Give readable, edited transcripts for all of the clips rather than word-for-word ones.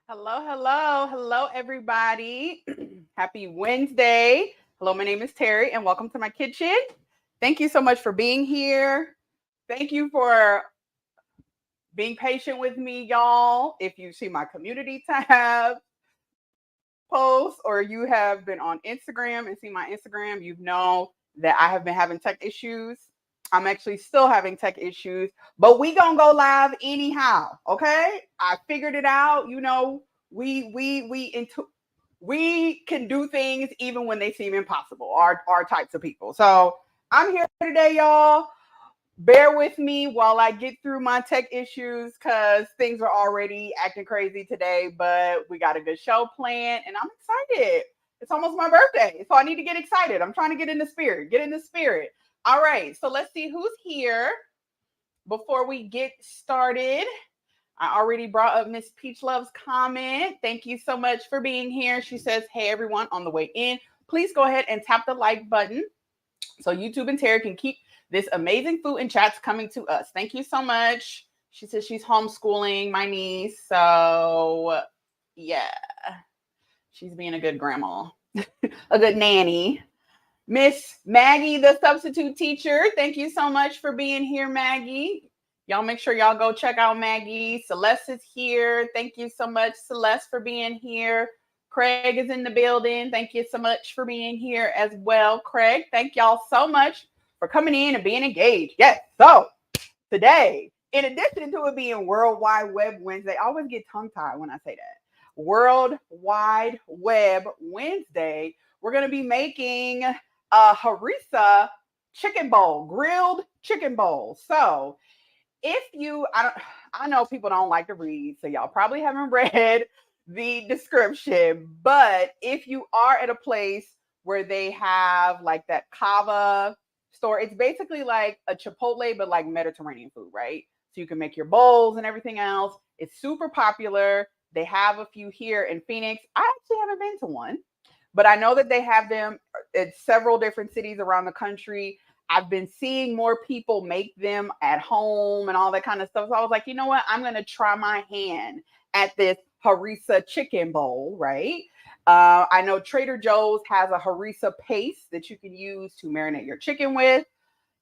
Hello, everybody. Happy Wednesday. Hello, my name is Terry, and welcome to my kitchen. Thank you so much for being here. Thank you for being patient with me, y'all. If you see my community tab posts or you have been on Instagram and seen my Instagram, you know that I have been having tech issues. I'm actually still having tech issues, but we gonna go live anyhow. Okay, I figured it out. We can do things even when they seem impossible. Our types of people. So I'm here today, y'all. Bear with me while I get through my tech issues because things are already acting crazy today, but we got a good show planned and I'm excited. It's almost my birthday, so I need to get excited. I'm trying to get in the spirit. Get in the spirit. All right, so let's see who's here before we get started. I already brought up Miss Peach Love's comment. Thank you so much for being here. She says, hey, everyone, on the way in, please go ahead and tap the like button so YouTube and Terry can keep this amazing food and chats coming to us. Thank you so much. She says she's homeschooling my niece. So, yeah, she's being a good grandma, a good nanny. Miss Maggie, the substitute teacher, thank you so much for being here, Maggie. Y'all make sure y'all go check out Maggie. Celeste is here. Thank you so much, Celeste, for being here. Craig is in the building. Thank you so much for being here as well, Craig. Thank y'all so much for coming in and being engaged. Yes. So today, in addition to it being Worldwide Web Wednesday, I always get tongue-tied when I say that. World Wide Web Wednesday, we're going to be making a harissa chicken bowl, grilled chicken bowl. So if you, I know people don't like to read, so y'all probably haven't read the description, but if you are at a place where they have like that CAVA store, it's basically like a Chipotle, but like Mediterranean food, right? So you can make your bowls and everything else. It's super popular. They have a few here in Phoenix. I actually haven't been to one, but I know that they have them at several different cities around the country. I've been seeing more people make them at home and all that kind of stuff. So I was like, you know what? I'm going to try my hand at this harissa chicken bowl, right? I know Trader Joe's has a harissa paste that you can use to marinate your chicken with.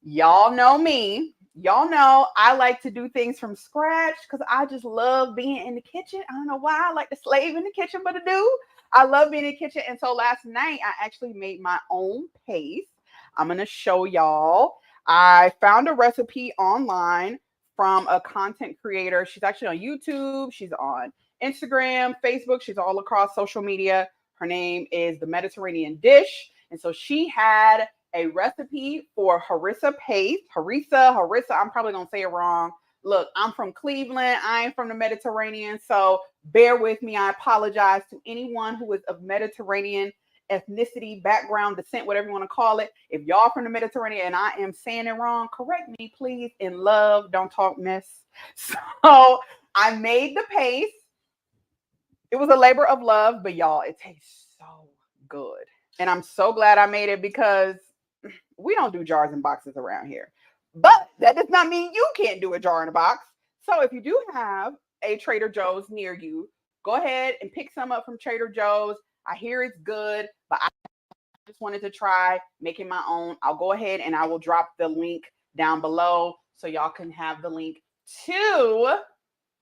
Y'all know me. Y'all know I like to do things from scratch because I just love being in the kitchen. I don't know why I like to slave in the kitchen, but I do. I love being in the kitchen. And so last night I actually made my own paste. I'm going to show y'all. I found a recipe online from a content creator. She's actually on YouTube. She's on Instagram, Facebook. She's all across social media. Her name is The Mediterranean Dish. And so she had a recipe for harissa paste. Harissa. I'm probably going to say it wrong. Look, I'm from Cleveland. I am from the Mediterranean. So bear with me. I apologize to anyone who is of Mediterranean ethnicity, background, descent, whatever you want to call it. If y'all from the Mediterranean and I am saying it wrong, correct me, please. In love, don't talk mess. So I made the paste. It was a labor of love, but y'all, it tastes so good. And I'm so glad I made it because we don't do jars and boxes around here. But that does not mean you can't do a jar in a box. So if you do have a Trader Joe's near you, go ahead and pick some up from Trader Joe's. I hear it's good, but I just wanted to try making my own. I'll go ahead and I will drop the link down below so y'all can have the link to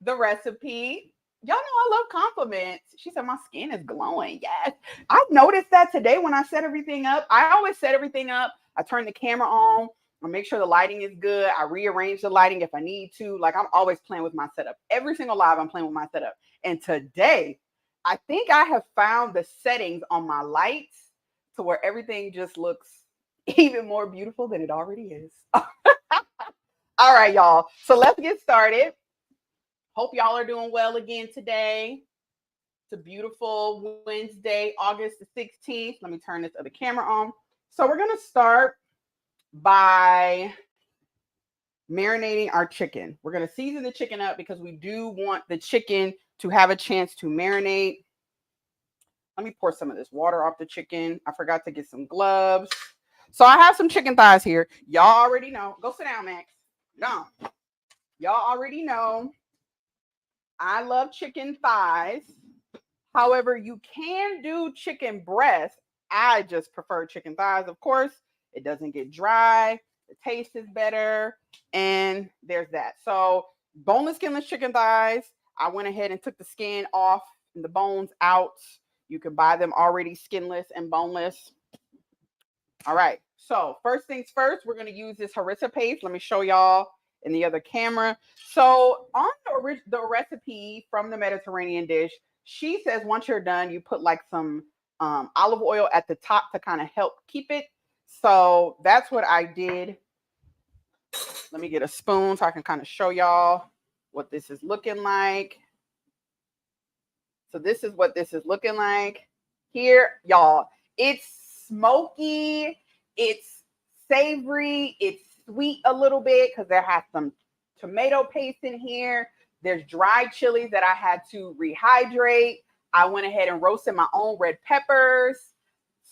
the recipe. Y'all know I love compliments. She said my skin is glowing. Yes. I noticed that today when I set everything up. I always set everything up. I turn the camera on. I make sure the lighting is good. I rearrange the lighting if I need to. Like I'm always playing with my setup. Every single live I'm playing with my setup. And today, I think I have found the settings on my lights to where everything just looks even more beautiful than it already is. All right, y'all. So let's get started. Hope y'all are doing well again today. It's a beautiful Wednesday, August the 16th. Let me turn this other camera on. So we're going to start by marinating our chicken. We're going to season the chicken up because we do want the chicken to have a chance to marinate. Let me pour some of this water off the chicken. I forgot to get some gloves. So I have some chicken thighs here. Y'all already know. Go sit down, Max. No. Y'all already know I love chicken thighs. However, you can do chicken breast. I just prefer chicken thighs, of course. It doesn't get dry. The taste is better. And there's that. So boneless, skinless chicken thighs. I went ahead and took the skin off and the bones out. You can buy them already skinless and boneless. All right. So first things first, we're going to use this harissa paste. Let me show y'all in the other camera. So on the recipe from the Mediterranean dish, she says once you're done, you put like some olive oil at the top to kind of help keep it. So that's what I did. Let me get a spoon so I can kind of show y'all what this is looking like. So this is what this is looking like here, y'all. It's smoky, it's savory, it's sweet a little bit because there has some tomato paste in here. There's dried chilies that I had to rehydrate. I went ahead and roasted my own red peppers,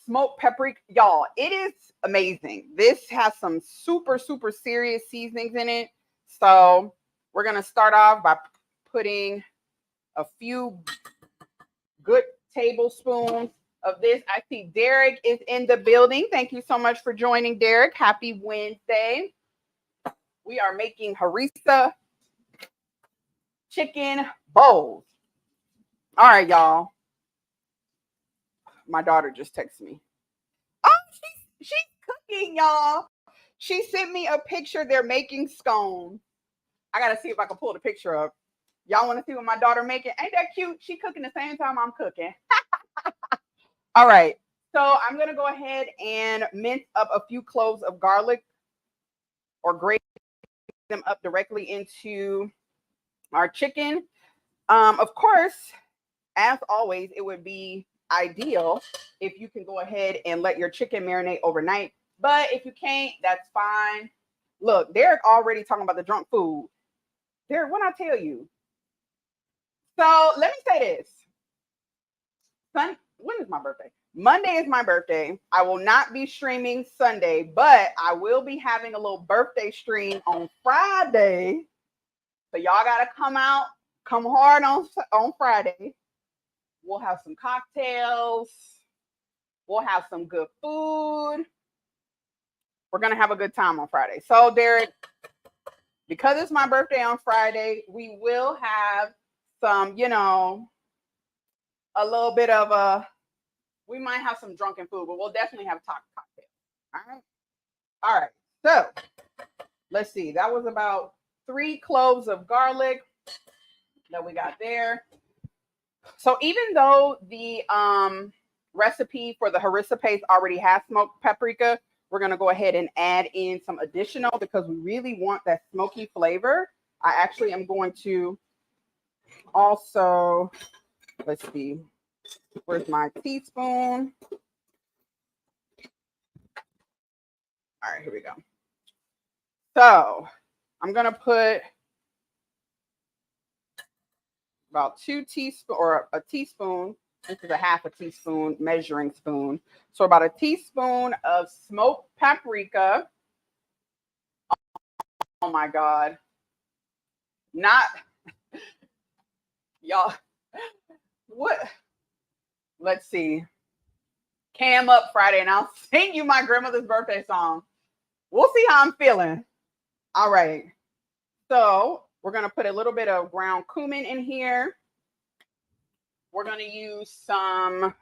smoked paprika. Y'all, it is amazing. This has some super, super serious seasonings in it. So we're going to start off by putting a few good tablespoons of this. I see Derek is in the building. Thank you so much for joining, Derek. Happy Wednesday. We are making harissa chicken bowls. All right, y'all. My daughter just texted me. Oh, she's cooking, y'all. She sent me a picture. They're making scones. I got to see if I can pull the picture up. Y'all want to see what my daughter making? Ain't that cute? She cooking the same time I'm cooking. All right. So I'm going to go ahead and mince up a few cloves of garlic or grate them up directly into our chicken. Of course, as always, it would be ideal if you can go ahead and let your chicken marinate overnight. But if you can't, that's fine. Look, Derek already talking about the drunk food. Derek, what I tell you? So let me say this. When is my birthday? Monday is my birthday. I will not be streaming Sunday, but I will be having a little birthday stream on Friday. So y'all got to come out, come hard on Friday. We'll have some cocktails. We'll have some good food. We're going to have a good time on Friday. So, Derek, because it's my birthday on Friday, we will have some, a little bit of we might have some drunken food, but we'll definitely have cocktails. All right. All right. So let's see. That was about 3 cloves of garlic that we got there. So even though the recipe for the harissa paste already has smoked paprika, we're going to go ahead and add in some additional because we really want that smoky flavor. I actually am going to also, let's see, where's my teaspoon? All right, here we go. So I'm going to put about 2 teaspoons or a teaspoon. This is a half a teaspoon measuring spoon. So about a teaspoon of smoked paprika. Oh my God. Not y'all. What? Let's see. Cam up Friday and I'll sing you my grandmother's birthday song. We'll see how I'm feeling. All right. So we're going to put a little bit of ground cumin in here. We're going to use some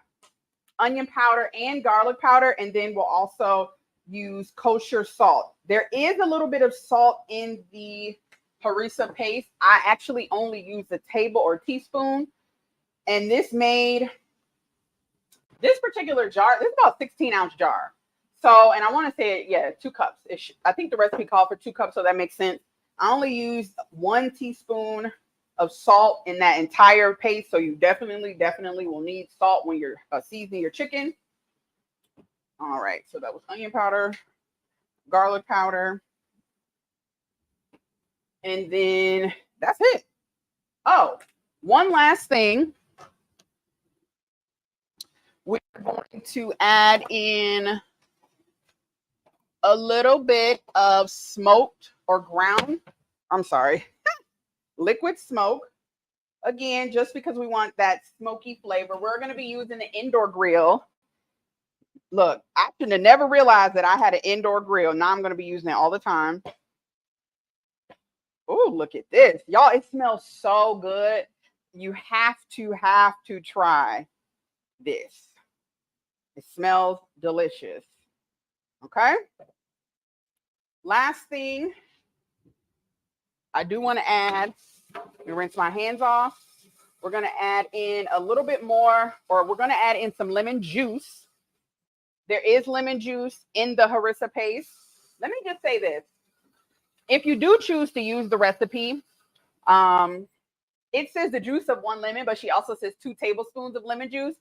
onion powder and garlic powder, and then we'll also use kosher salt. There is a little bit of salt in the harissa paste. I actually only used a table or teaspoon, and this particular jar, this is about a 16-ounce jar. So, and I want to say, 2 cups. I think the recipe called for 2 cups, so that makes sense. I only used 1 teaspoon of salt in that entire paste. So you definitely will need salt when you're seasoning your chicken. All right. So that was onion powder, garlic powder. And then that's it. Oh, one last thing. We're going to add in a little bit of smoked or ground. I'm sorry. Liquid smoke, again, just because we want that smoky flavor, we're going to be using the indoor grill. Look, I should have never realized that I had an indoor grill. Now I'm going to be using it all the time. Oh, look at this. Y'all, it smells so good. You have to try this. It smells delicious. Okay. Last thing I do want to add, let me rinse my hands off. We're going to add in a little bit more, or we're going to add in some lemon juice. There is lemon juice in the harissa paste. Let me just say this. If you do choose to use the recipe, it says the juice of 1 lemon, but she also says 2 tablespoons of lemon juice.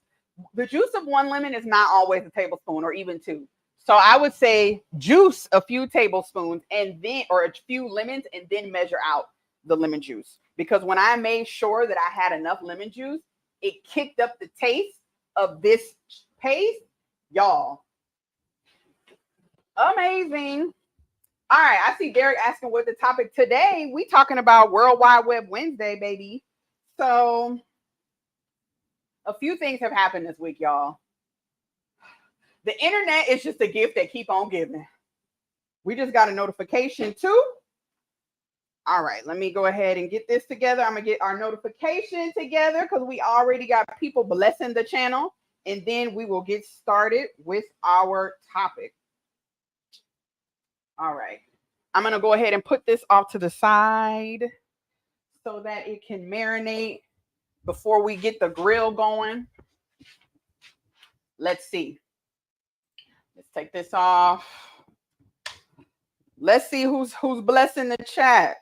The juice of 1 lemon is not always a tablespoon or even 2. So I would say juice a few tablespoons and then, or a few lemons, and then measure out the lemon juice. Because when I made sure that I had enough lemon juice, it kicked up the taste of this paste. Y'all, amazing. All right, I see Derek asking what the topic today. We talking about World Wide Web Wednesday, baby. So a few things have happened this week, y'all. The internet is just a gift that keep on giving. We just got a notification too. All right, let me go ahead and get this together. I'm going to get our notification together because we already got people blessing the channel. And then we will get started with our topic. All right. I'm going to go ahead and put this off to the side so that it can marinate before we get the grill going. Let's see. Let's take this off. Let's see who's blessing the chat.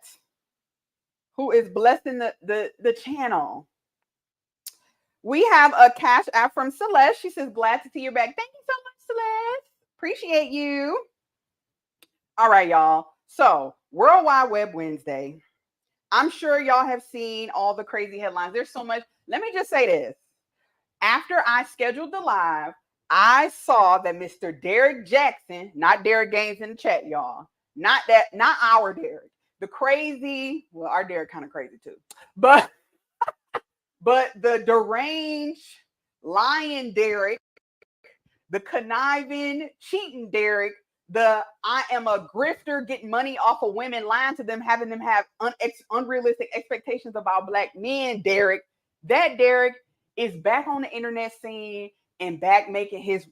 Who is blessing the channel? We have a cash app from Celeste. She says, glad to see you back. Thank you so much, Celeste. Appreciate you. All right, y'all. So, World Wide Web Wednesday. I'm sure y'all have seen all the crazy headlines. There's so much. Let me just say this. After I scheduled the live, I saw that Mr. Derek Jackson, not Derek Gaines in the chat, y'all. Not our Derek. The crazy, well, our Derek kind of crazy too. But the deranged lying Derek, the conniving, cheating Derek, the I am a grifter, getting money off of women, lying to them, having them have unrealistic expectations about Black men, Derek. That Derek is back on the internet scene and back making his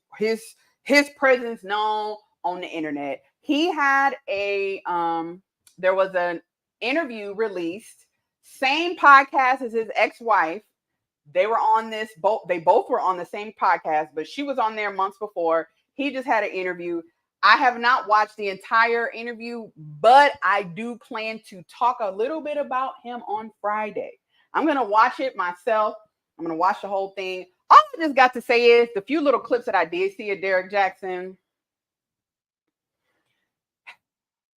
presence known on the internet. He had there was an interview released, same podcast as his ex-wife. They were on this, they both were on the same podcast, but she was on there months before. He just had an interview. I have not watched the entire interview, but I do plan to talk a little bit about him on Friday. I'm going to watch it myself. I'm going to watch the whole thing. All I just got to say is the few little clips that I did see of Derek Jackson,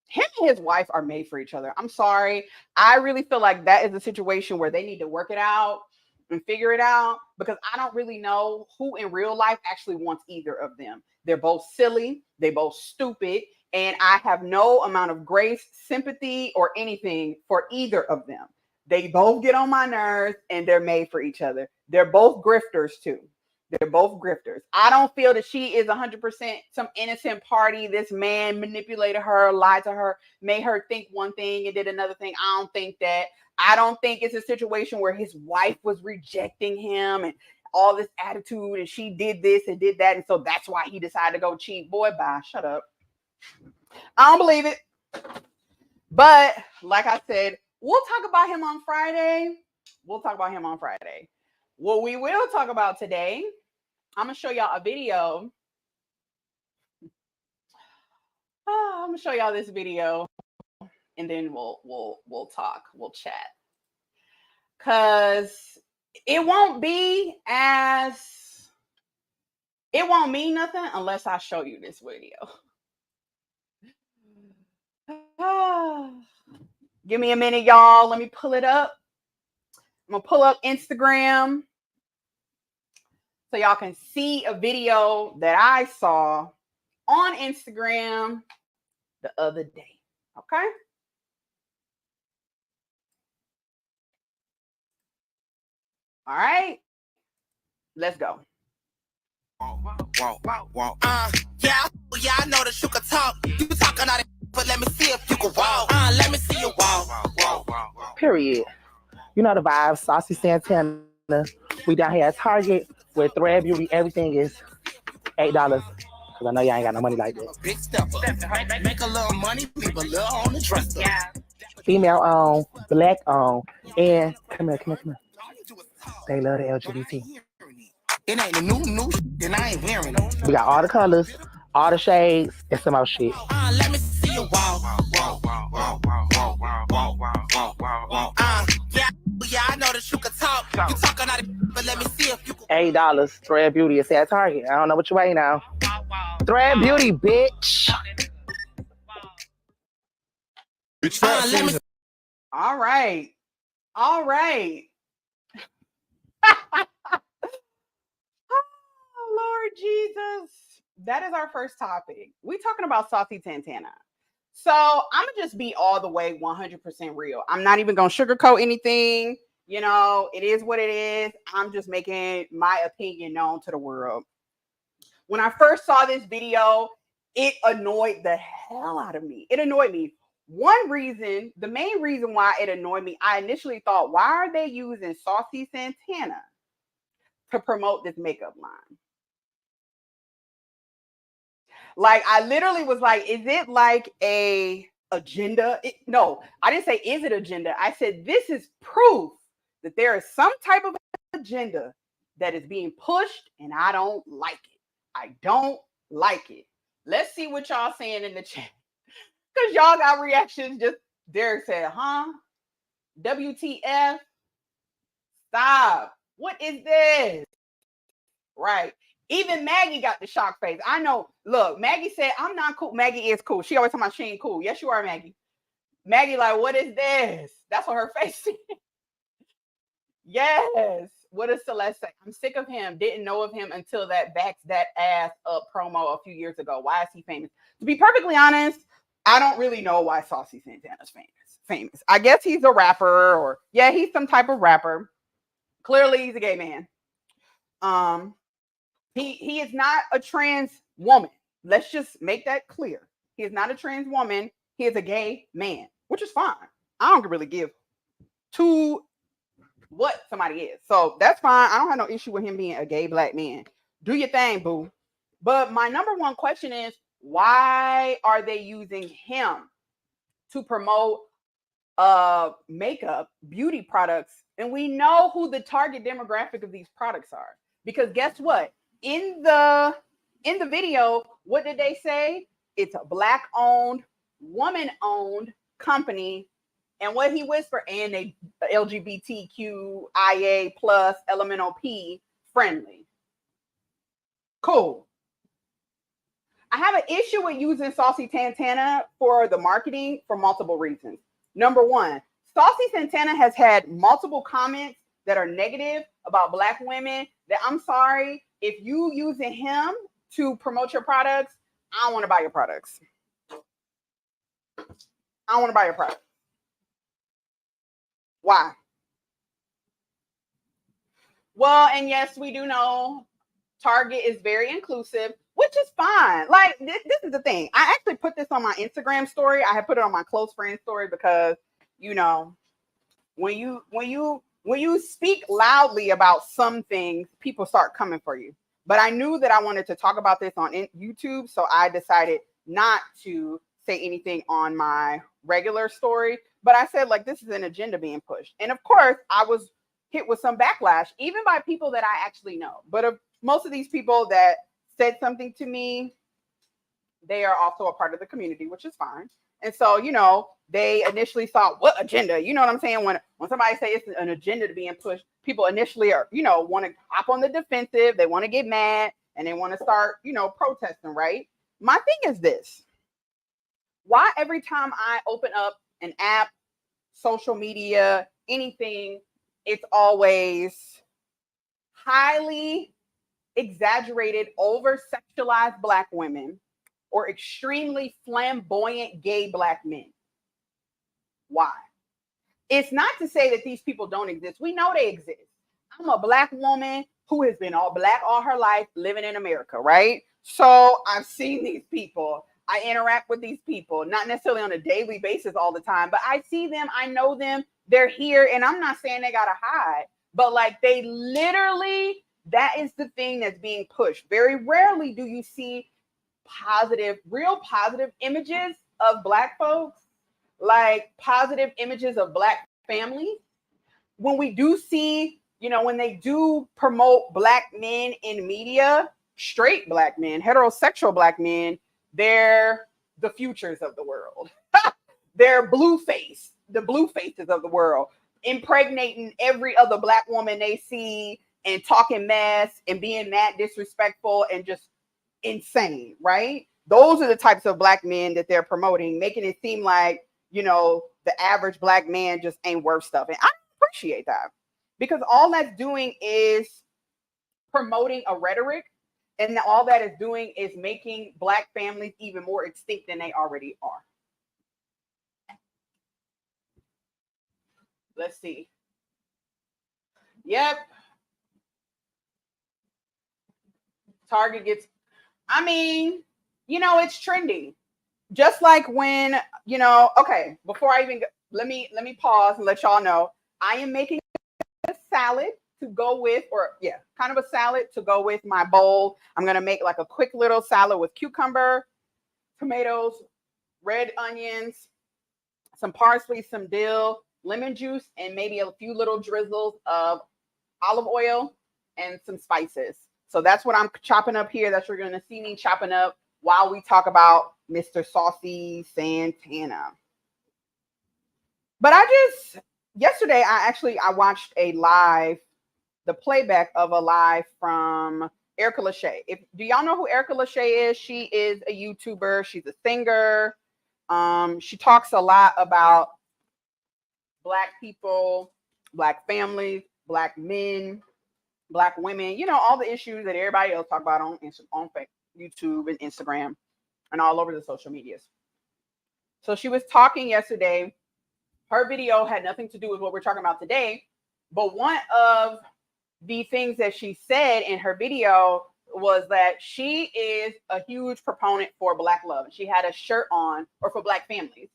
him and his wife are made for each other. I'm sorry. I really feel like that is a situation where they need to work it out and figure it out, because I don't really know who in real life actually wants either of them. They're both silly. They both stupid. And I have no amount of grace, sympathy, or anything for either of them. They both get on my nerves and they're made for each other. They're both grifters too. They're both grifters. I don't feel that she is 100% some innocent party. This man manipulated her, lied to her, made her think one thing and did another thing. I don't think that. I don't think it's a situation where his wife was rejecting him and all this attitude and she did this and did that. And so that's why he decided to go cheat. Boy, bye. Shut up. I don't believe it. But like I said, we'll talk about him on Friday. What we will talk about today, I'm going to show y'all a video. I'm going to show y'all this video and then we'll talk. We'll chat. Cause it won't mean nothing unless I show you this video. Give me a minute, y'all. Let me pull it up. I'm gonna pull up Instagram so y'all can see a video that I saw on Instagram the other day. Okay. All right, let's go. Yeah, I know that you can talk. You talking out of but let me see if you can walk. Let me see you walk. Period. You know the vibes. Saucy Santana. We down here at Target with Thread Beauty. Everything is $8. Cause I know y'all ain't got no money like that. Big stepper. Make a little money, leave a little on the dresser. Yeah. Female owned, black owned, and come here. They love the LGBT. It ain't the new, then I ain't wearing it. We got all the colors, all the shades, and some more shit. Let me see you walk. Yeah, I know that you can talk. You talking out of but let me see if you can. $8. Thread Beauty is at Target. I don't know what you're waiting on. Thread Beauty, bitch. All right. All right. Oh, Lord Jesus. That is our first topic. We're talking about Saucy Santana. So I'm going to just be all the way 100% real. I'm not even going to sugarcoat anything. You know, it is what it is. I'm just making my opinion known to the world. When I first saw this video, it annoyed the hell out of me. It annoyed me. One reason, the main reason why it annoyed me, I initially thought, why are they using Saucy Santana to promote this makeup line? Like, I literally was like, is it like a agenda? No, I didn't say, is it agenda? I said, this is proof that there is some type of agenda that is being pushed, and I don't like it. I don't like it. Let's see what y'all saying in the chat. Because y'all got reactions. Just Derek said, huh? WTF? Stop. What is this? Right. Even Maggie got the shock face. I know. Look, Maggie said, I'm not cool. Maggie is cool. She always talking about she ain't cool. Yes, you are, Maggie. Maggie like, what is this? That's what her face is. Yes. What does Celeste say? I'm sick of him. Didn't know of him until that backs that ass up promo a few years ago. Why is he famous? To be perfectly honest, I don't really know why Saucy Santana's famous. I guess he's a rapper, or yeah, he's some type of rapper. Clearly, he's a gay man. He is not a trans woman. Let's just make that clear. He is not a trans woman. He is a gay man, which is fine. I don't really give two what somebody is. So that's fine. I don't have no issue with him being a gay black man. Do your thing, boo. But my number one question is, why are they using him to promote makeup, beauty products? And we know who the target demographic of these products are. Because guess what? In the video, what did they say? It's a black-owned, woman-owned company. And what he whispered, and they LGBTQIA plus elemental P friendly. Cool. I have an issue with using Saucy Santana for the marketing for multiple reasons. Number one, Saucy Santana has had multiple comments that are negative about black women that I'm sorry, if you using him to promote your products, I don't want to buy your products. I don't want to buy your product. Why? Well, and yes, we do know Target is very inclusive, which is fine. Like, this is the thing. I actually put this on my Instagram story. I had put it on my close friend story because, you know, when you speak loudly about some things, people start coming for you. But I knew that I wanted to talk about this on YouTube, so I decided not to say anything on my regular story. But I said, like, this is an agenda being pushed. And of course, I was hit with some backlash, even by people that I actually know. But most of these people that said something to me, they are also a part of the community, which is fine. And so, you know, they initially thought, what agenda? You know what I'm saying? When somebody says it's an agenda to being pushed, people initially are, you know, want to hop on the defensive. They want to get mad and they want to start, you know, protesting, right? My thing is this. Why every time I open up an app, social media, anything, it's always highly exaggerated, over-sexualized black women or extremely flamboyant gay black men? Why? It's not to say that these people don't exist. We know they exist. I'm a Black woman who has been all Black all her life living in America, right? So I've seen these people. I interact with these people, not necessarily on a daily basis all the time, but I see them, I know them, they're here, and I'm not saying they gotta hide, but like they literally, that is the thing that's being pushed. Very rarely do you see positive, real positive images of Black folks, like positive images of Black families. When we do see, when they do promote Black men in media, straight Black men, heterosexual Black men, they're the futures of the world. They're the blue faces of the world, impregnating every other Black woman they see and talking mess and being that disrespectful and just insane, right? Those are the types of Black men that they're promoting, making it seem like, the average Black man just ain't worth stuff. And I appreciate that, because all that's doing is promoting a rhetoric, and all that is doing is making Black families even more extinct than they already are. Let's see. Yep. Target gets, it's trending. Just like when, okay, before I even, let me pause and let y'all know, I am making a salad to go with, kind of a salad to go with my bowl. I'm going to make like a quick little salad with cucumber, tomatoes, red onions, some parsley, some dill, lemon juice, and maybe a few little drizzles of olive oil and some spices. So that's what I'm chopping up here. That's what you're going to see me chopping up while we talk about Mr. Saucy Santana. But yesterday, I watched the playback of a live from Erica Lachey. Do y'all know who Erica Lachey is? She is a YouTuber. She's a singer. She talks a lot about Black people, Black families, Black men, Black women, all the issues that everybody else talk about on YouTube and Instagram and all over the social medias. So she was talking yesterday. Her video had nothing to do with what we're talking about today, but one of the things that she said in her video was that she is a huge proponent for Black love. She had a shirt on, or for Black families.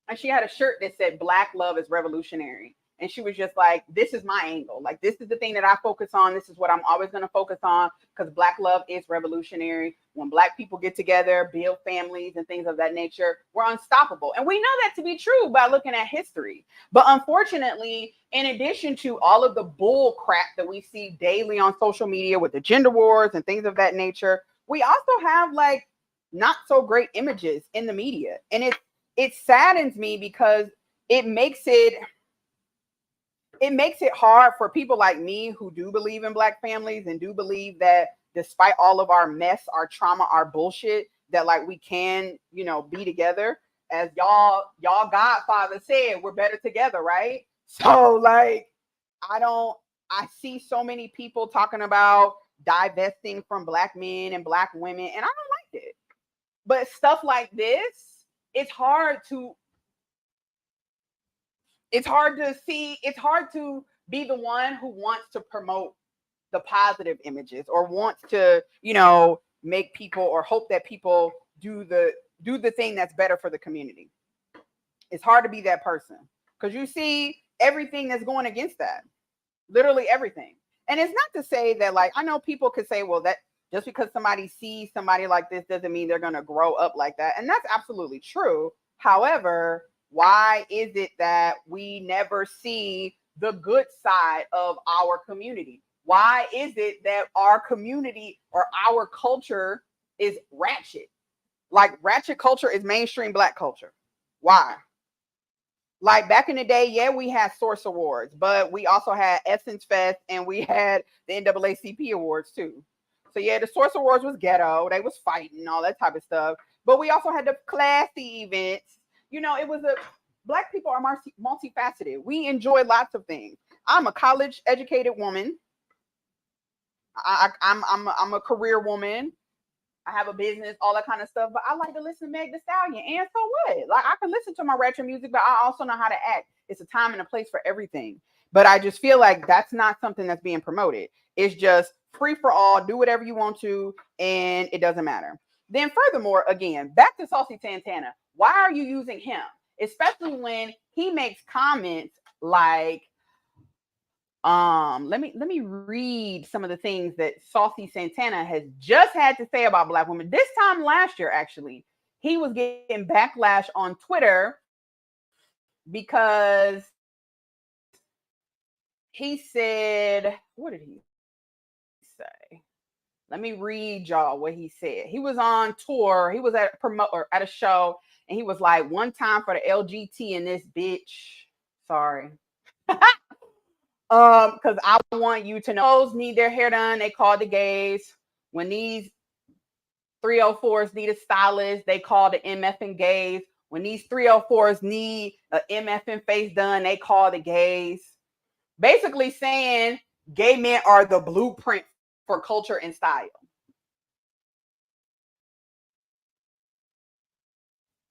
And she had a shirt that said Black love is revolutionary. And she was just like, this is my angle. Like, this is the thing that I focus on. This is what I'm always going to focus on, because Black love is revolutionary. When Black people get together, build families and things of that nature, we're unstoppable. And we know that to be true by looking at history. But unfortunately, in addition to all of the bull crap that we see daily on social media with the gender wars and things of that nature, we also have like not so great images in the media. And it saddens me, because it makes it hard for people like me who do believe in Black families and do believe that despite all of our mess, our trauma, our bullshit, that like we can, be together. As y'all godfather said, we're better together, right? So like, I see so many people talking about divesting from Black men and Black women, and I don't like it. But stuff like this, it's hard to see, it's hard to be the one who wants to promote the positive images, or wants to, make people, or hope that people do the thing that's better for the community. It's hard to be that person, because you see everything that's going against that, literally everything. And it's not to say that, like, I know people could say, well, that just because somebody sees somebody like this doesn't mean they're going to grow up like that. And that's absolutely true. However, why is it that we never see the good side of our community? Why is it that our community or our culture is ratchet? Like, ratchet culture is mainstream Black culture. Why? Like, back in the day, yeah, we had Source Awards, but we also had Essence Fest, and we had the NAACP Awards too. So yeah, the Source Awards was ghetto. They was fighting, all that type of stuff. But we also had the classy events. It was Black people are multifaceted. We enjoy lots of things. I'm a college educated woman. I'm a career woman. I have a business, all that kind of stuff. But I like to listen to Meg Thee Stallion. And so what? Like, I can listen to my ratchet music, but I also know how to act. It's a time and a place for everything. But I just feel like that's not something that's being promoted. It's just free for all, do whatever you want to, and it doesn't matter. Then furthermore, again, back to Saucy Santana. Why are you using him? Especially when he makes comments like, let me read some of the things that Saucy Santana has just had to say about Black women. This time last year, actually, he was getting backlash on Twitter because he said, what did he say? Let me read y'all what he said. He was on tour. He was at a show, and he was like, "One time for the LGT in this bitch." Sorry. Because I want you to know, those need their hair done, they call the gays. When these 304s need a stylist, they call the MFing gays. When these 304s need a MFing face done, they call the gays. Basically saying gay men are the blueprint for culture and style.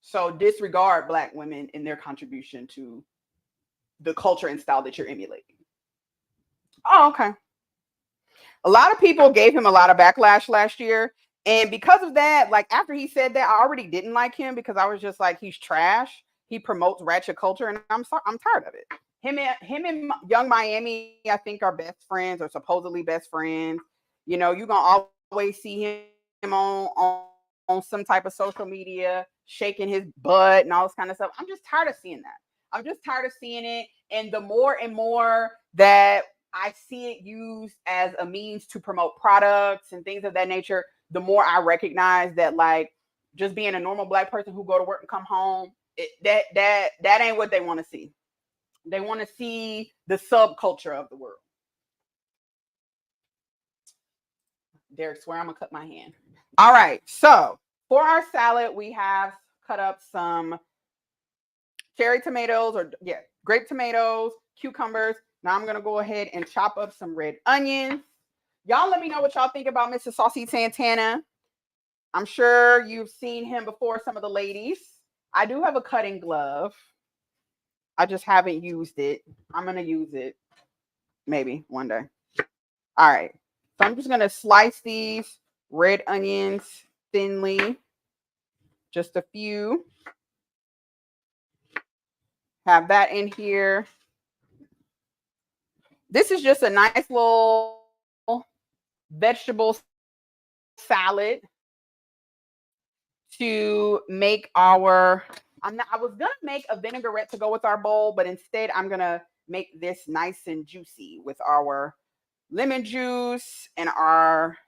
So disregard Black women in their contribution to the culture and style that you're emulating. Oh, okay. A lot of people gave him a lot of backlash last year. And because of that, like after he said that, I already didn't like him because I was just like, he's trash. He promotes ratchet culture, and I'm tired of it. Him and Young Miami, I think, are best friends or supposedly best friends. You know, you're gonna always see him on some type of social media, shaking his butt and all this kind of stuff. I'm just tired of seeing that. I'm just tired of seeing it. And the more and more that I see it used as a means to promote products and things of that nature, the more I recognize that, like, just being a normal Black person who go to work and come home, that ain't what they want to see. They want to see the subculture of the world. Derek, swear I'm gonna cut my hand. All right, so for our salad, we have cut up some cherry tomatoes, grape tomatoes, cucumbers. Now I'm gonna go ahead and chop up some red onions. Y'all let me know what y'all think about Mr. Saucy Santana. I'm sure you've seen him before, some of the ladies. I do have a cutting glove. I just haven't used it. I'm gonna use it maybe one day. All right, so I'm just gonna slice these red onions thinly, just a few. Have that in here. This is just a nice little vegetable salad to make our, I was gonna make a vinaigrette to go with our bowl, but instead I'm gonna make this nice and juicy with our lemon juice and our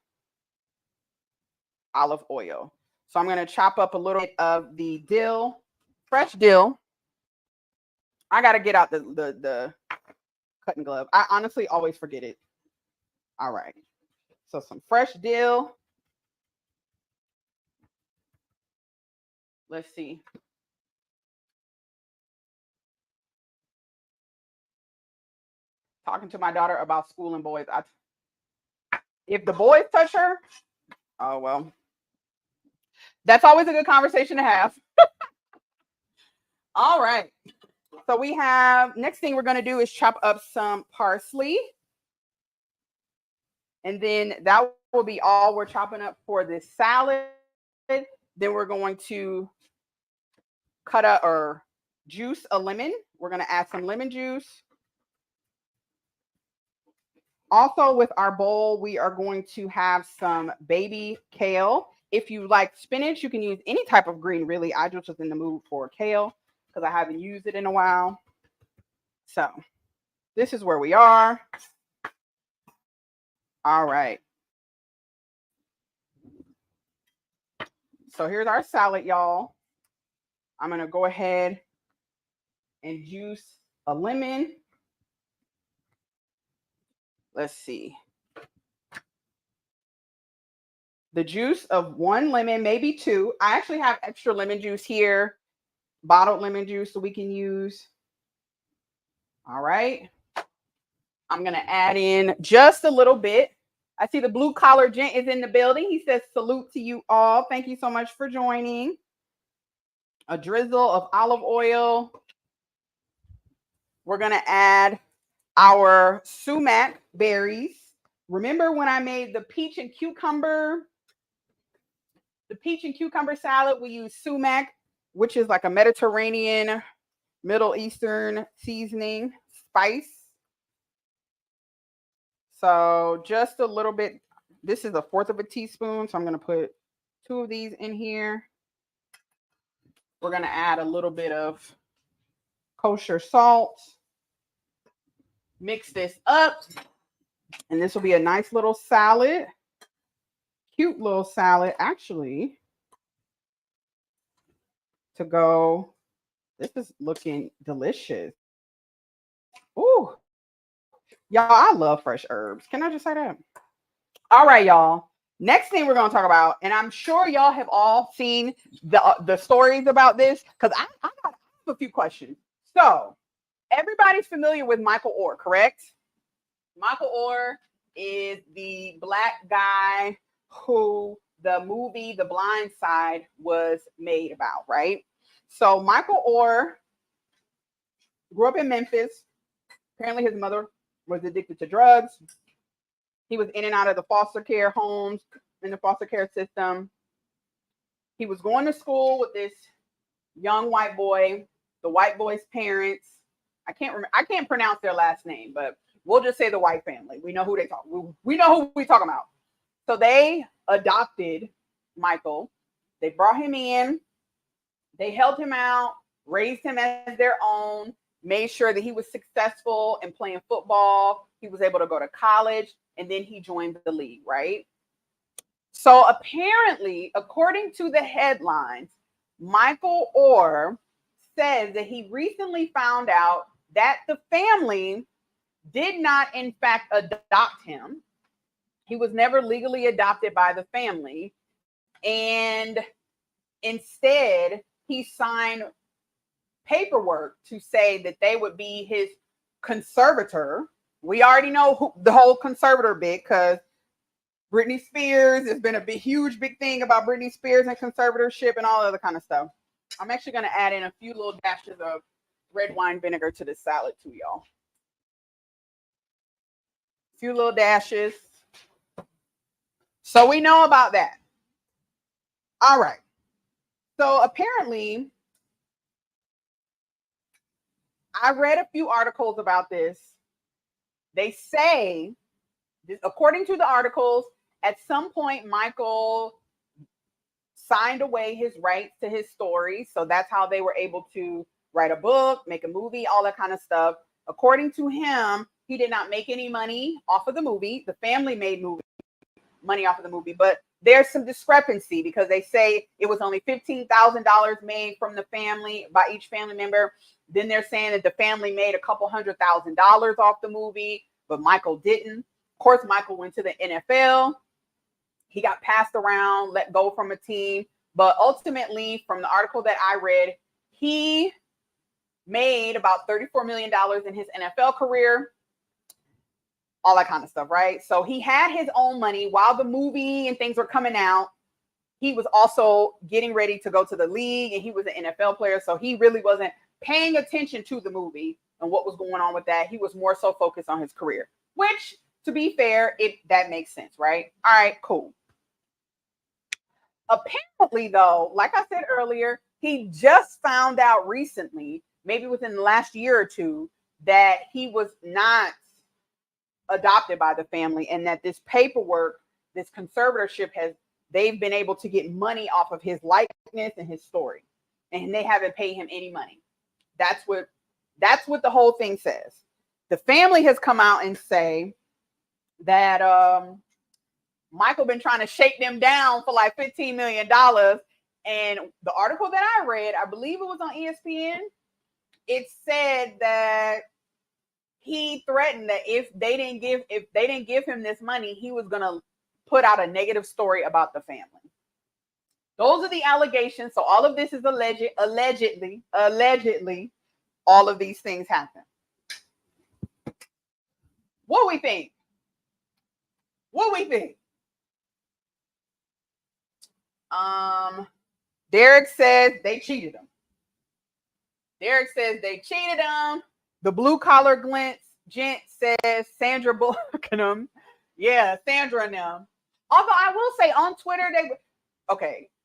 olive oil. So I'm gonna chop up a little bit of the dill, fresh dill. I gotta get out the cutting glove. I honestly always forget it. All right. So some fresh dill. Let's see. Talking to my daughter about school and boys. If the boys touch her, oh well. That's always a good conversation to have. All right. So we have, next thing we're going to do is chop up some parsley. And then that will be all we're chopping up for this salad. Then we're going to cut up or juice a lemon. We're going to add some lemon juice. Also with our bowl, we are going to have some baby kale. If you like spinach, you can use any type of green, really. I just was in the mood for kale because I haven't used it in a while. So this is where we are. All right. So here's our salad, y'all. I'm going to go ahead and juice a lemon. Let's see. The juice of one lemon, maybe two. I actually have extra lemon juice here, bottled lemon juice, so we can use. All right. I'm going to add in just a little bit. I see the blue collar gent is in the building. He says, salute to you all. Thank you so much for joining. A drizzle of olive oil. We're going to add our sumac berries. Remember when I made the peach and cucumber salad? We use sumac, which is like a Mediterranean, Middle Eastern seasoning spice. So just a little bit. This is 1/4 teaspoon. So I'm going to put 2 of these in here. We're going to add a little bit of kosher salt. Mix this up. And this will be a nice little salad. Cute little salad, actually, to go. This is looking delicious. Ooh. Y'all, I love fresh herbs. Can I just say that? All right, y'all. Next thing we're going to talk about, and I'm sure y'all have all seen the stories about this, because I have a few questions. So, everybody's familiar with Michael Oher, correct? Michael Oher is the black guy who the movie The Blind Side was made about, right? So, Michael Oher grew up in Memphis. Apparently, his mother was addicted to drugs. He was in and out of the foster care homes, in the foster care system. He was going to school with this young white boy. The white boy's parents, I can't pronounce their last name, but we'll just say the white family. We know who they talk. We know who we talking about. So they adopted Michael. They brought him in. They helped him out, raised him as their own, made sure that he was successful in playing football. He was able to go to college, and then he joined the league, right? So apparently, according to the headlines, Michael Oher says that he recently found out that the family did not, in fact, adopt him. He was never legally adopted by the family. And instead, he signed paperwork to say that they would be his conservator. We already know the whole conservator bit, because Britney Spears, there's been a huge big thing about Britney Spears and conservatorship and all other kind of stuff. I'm actually going to add in a few little dashes of red wine vinegar to this salad too, y'all. A few little dashes. So we know about that. All right. So apparently, I read a few articles about this. They say, according to the articles, at some point, Michael signed away his rights to his story. So that's how they were able to write a book, make a movie, all that kind of stuff. According to him, he did not make any money off of the movie. The family made money off of the movie, but there's some discrepancy, because they say it was only $15,000 made from the family, by each family member. Then they're saying that the family made a couple $100,000 off the movie, but Michael didn't. Of course, Michael went to the NFL. He got passed around, let go from a team. But ultimately, from the article that I read, he made about $34 million in his NFL career. All that kind of stuff, right? So he had his own money while the movie and things were coming out. He was also getting ready to go to the league, and he was an NFL player. So he really wasn't paying attention to the movie and what was going on with that. He was more so focused on his career, which, to be fair, that makes sense, right? All right, cool. Apparently, though, like I said earlier, he just found out recently, maybe within the last year or two, that he was not adopted by the family, and that this paperwork, this conservatorship, they've been able to get money off of his likeness and his story, and they haven't paid him any money. That's what the whole thing says. The family has come out and say that Michael been trying to shake them down for like $15 million. And the article that I read, I believe it was on ESPN, it said that he threatened that if they didn't give him this money, he was going to put out a negative story about the family. Those are the allegations. So all of this is allegedly, all of these things happen. What we think? Derek says they cheated him. The blue collar glints Gent says Sandra Bullock and them. Yeah, Sandra and them. Although I will say on Twitter,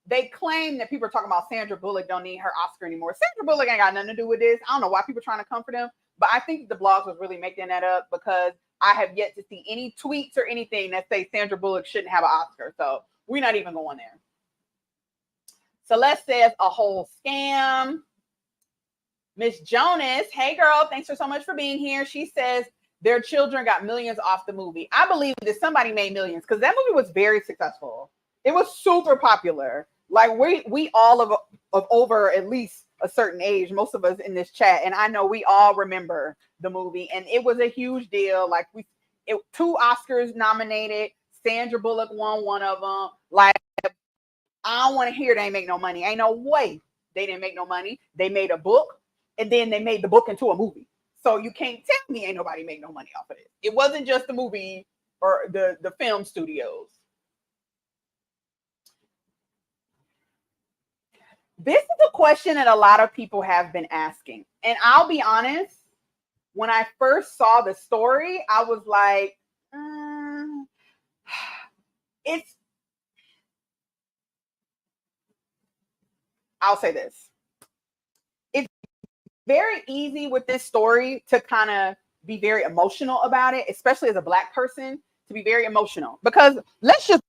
they claim that people are talking about Sandra Bullock don't need her Oscar anymore. Sandra Bullock ain't got nothing to do with this. I don't know why people are trying to comfort him, but I think the blogs was really making that up because I have yet to see any tweets or anything that say Sandra Bullock shouldn't have an Oscar. So we're not even going there. Celeste says a whole scam. Miss Jonas, hey girl, thanks for so much for being here. She says their children got millions off the movie. I believe that somebody made millions because that movie was very successful. It was super popular. Like we all of over at least a certain age, most of us in this chat, and I know we all remember the movie, and it was a huge deal. Like 2 Oscars nominated. Sandra Bullock won one of them. Like I don't want to hear they ain't make no money. Ain't no way they didn't make no money. They made a book. And then they made the book into a movie. So you can't tell me ain't nobody make no money off of it. It wasn't just the movie or the film studios. This is a question that a lot of people have been asking. And I'll be honest, when I first saw the story, I was like, I'll say this. It's very easy with this story to kind of be very emotional about it, especially as a Black person, to be very emotional. Because let's just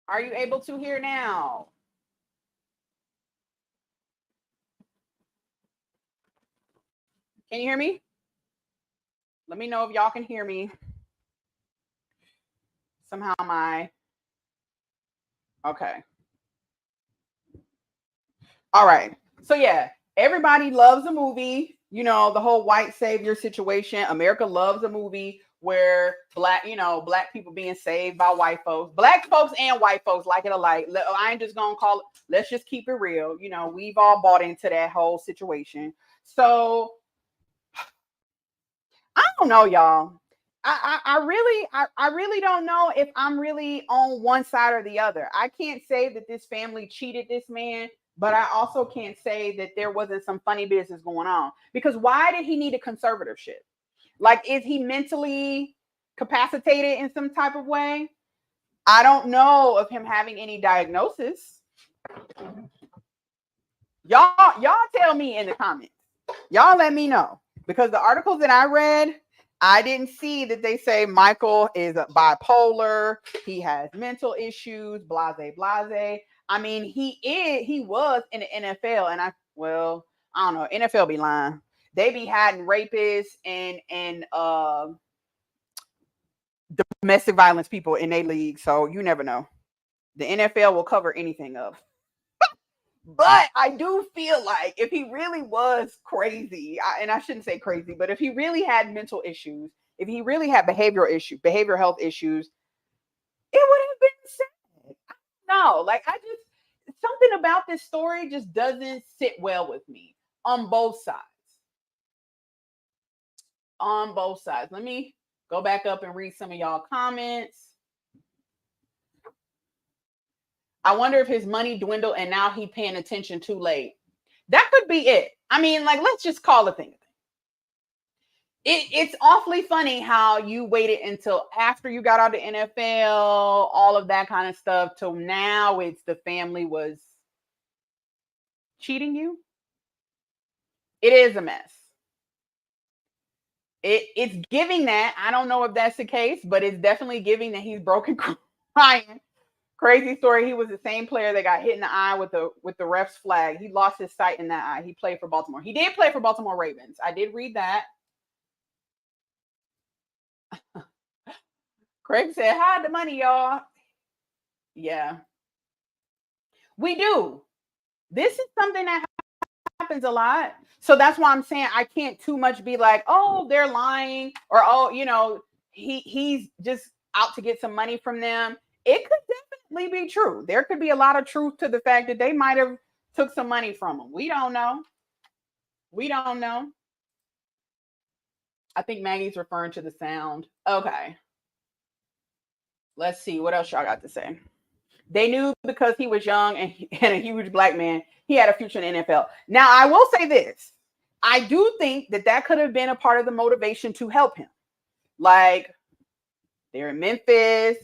Are you able to hear now? Can you hear me? Let me know if y'all can hear me. Somehow okay. All right. So yeah, everybody loves a movie. You know, the whole white savior situation. America loves a movie where black people being saved by white folks. Black folks and white folks like it alike. I ain't just gonna call it, let's just keep it real. You know, we've all bought into that whole situation. So I don't know, y'all. I really don't know if I'm really on one side or the other. I can't say that this family cheated this man, but I also can't say that there wasn't some funny business going on. Because why did he need a conservatorship? Like, is he mentally capacitated in some type of way? I don't know of him having any diagnosis. Y'all tell me in the comments. Y'all let me know. Because the articles that I read, I didn't see that they say Michael is bipolar. He has mental issues, blase, blase. I mean, he was in the NFL, and I don't know. NFL be lying. They be hiding rapists and domestic violence people in their league. So you never know. The NFL will cover anything up. But I do feel like if he really was crazy, and I shouldn't say crazy, but if he really had mental issues, if he really had behavioral health issues, it would have been sad. No, like something about this story just doesn't sit well with me on both sides. On both sides. Let me go back up and read some of y'all comments. I wonder if his money dwindled and now he paying attention too late. That could be it. I mean, like, let's just call it thing. It's awfully funny how you waited until after you got out of the NFL, all of that kind of stuff, till now it's the family was cheating you. It is a mess. It's giving that. I don't know if that's the case, but it's definitely giving that he's broken crying. Crazy story. He was the same player that got hit in the eye with the ref's flag. He lost his sight in that eye. He played for Baltimore. He did play for Baltimore Ravens. I did read that. Craig said, hide the money, y'all. Yeah, we do. This is something that happens a lot. So that's why I'm saying I can't too much be like, oh, they're lying, or oh, he's just out to get some money from them. It could definitely be true. There could be a lot of truth to the fact that they might have took some money from him. We don't know. We don't know. I think Maggie's referring to the sound. Okay. Let's see what else y'all got to say. They knew because he was young and a huge black man, he had a future in the NFL. Now, I will say this. I do think that could have been a part of the motivation to help him. Like, they're in Memphis.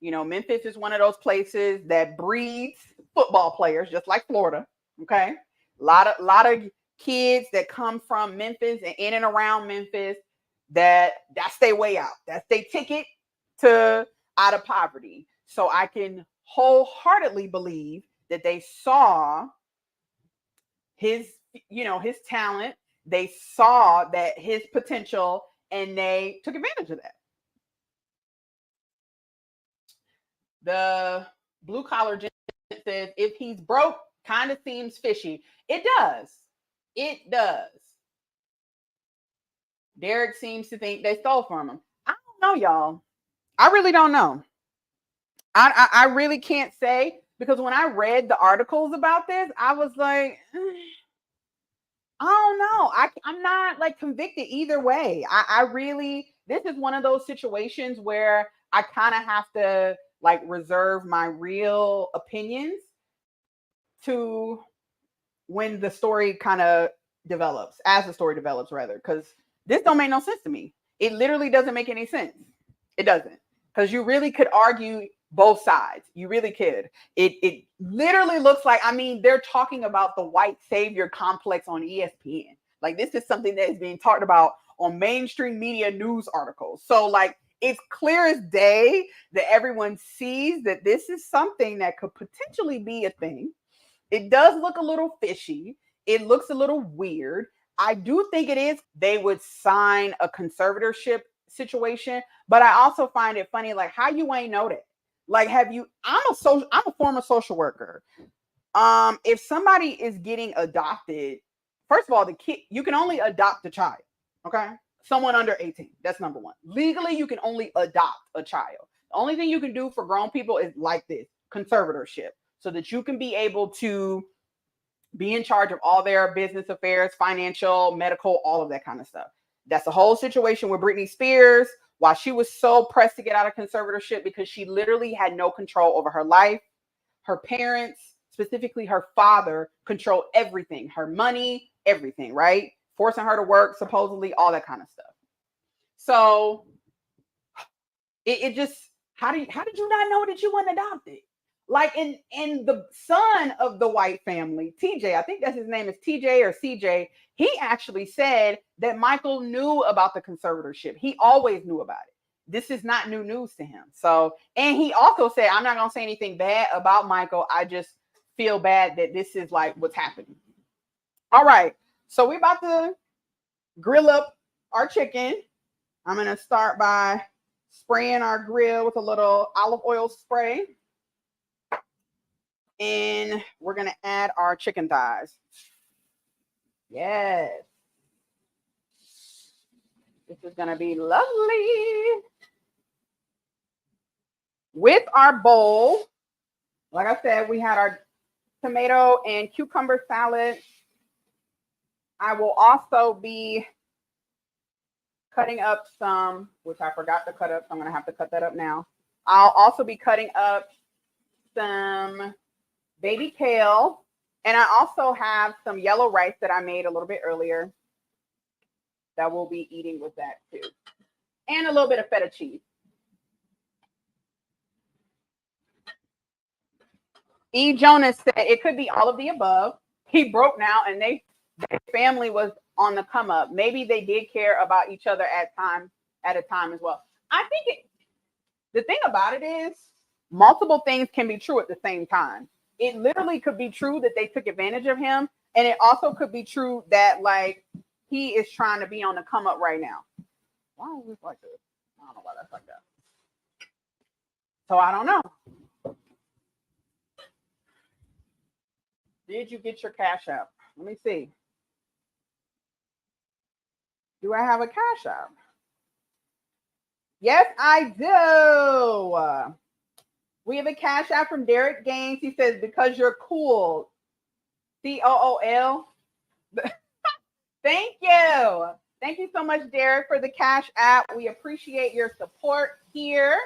Memphis is one of those places that breeds football players, just like Florida. Okay. A lot of kids that come from Memphis and in and around Memphis, that's their way out. That's their ticket to out of poverty. So I can wholeheartedly believe that they saw his talent. They saw that his potential, and they took advantage of that. The blue collar gent says, if he's broke, kind of seems fishy. It does. It does. Derek seems to think they stole from him. I don't know, y'all. I really don't know. I really can't say, because when I read the articles about this, I was like, I don't know. I'm not like convicted either way. I really, this is one of those situations where I kind of have to like reserve my real opinions to when the story kind of develops, as the story develops rather, because this don't make no sense to me. It literally doesn't make any sense. It doesn't, because you really could argue both sides. You really could. It literally looks like, they're talking about the white savior complex on ESPN. Like, this is something that is being talked about on mainstream media news articles. So like, it's clear as day that everyone sees that this is something that could potentially be a thing. It does look a little fishy. It looks a little weird. I do think it is. They would sign a conservatorship situation, but I also find it funny, like, how you ain't know that. Like, I'm a former social worker. If somebody is getting adopted, first of all, the kid, you can only adopt a child. Okay. Someone under 18. That's number one. Legally, you can only adopt a child. The only thing you can do for grown people is like this, conservatorship, so that you can be able to be in charge of all their business affairs, financial, medical, all of that kind of stuff. That's the whole situation with Britney Spears, why she was so pressed to get out of conservatorship, because she literally had no control over her life. Her parents, specifically her father, controlled everything, her money, everything, right? Forcing her to work, supposedly, all that kind of stuff. So it just, how did you not know that you weren't adopted? Like, in the son of the white family, TJ, I think that's his name, is TJ or CJ. He actually said that Michael knew about the conservatorship. He always knew about it. This is not new news to him. So, and he also said, I'm not going to say anything bad about Michael. I just feel bad that this is like what's happening. All right. So we're about to grill up our chicken. I'm going to start by spraying our grill with a little olive oil spray. And we're going to add our chicken thighs. Yes. This is going to be lovely. With our bowl, like I said, we had our tomato and cucumber salad. I will also be cutting up some, which I forgot to cut up, so I'm going to have to cut that up now. I'll also be cutting up some baby kale, and I also have some yellow rice that I made a little bit earlier that we'll be eating with that too, and a little bit of feta cheese. E. Jonas said it could be all of the above. He broke now, and their family was on the come up. Maybe they did care about each other at a time as well. I think the thing about it is multiple things can be true at the same time. It literally could be true that they took advantage of him, and it also could be true that like he is trying to be on the come up right now. Why is this like this? I don't know why that's like that. So I don't know. Did you get your Cash App? Let me see. Do I have a Cash App? Yes, I do. We have a Cash App from Derek Gaines. He says, because you're cool. COOL. Thank you. Thank you so much, Derek, for the Cash App. We appreciate your support here.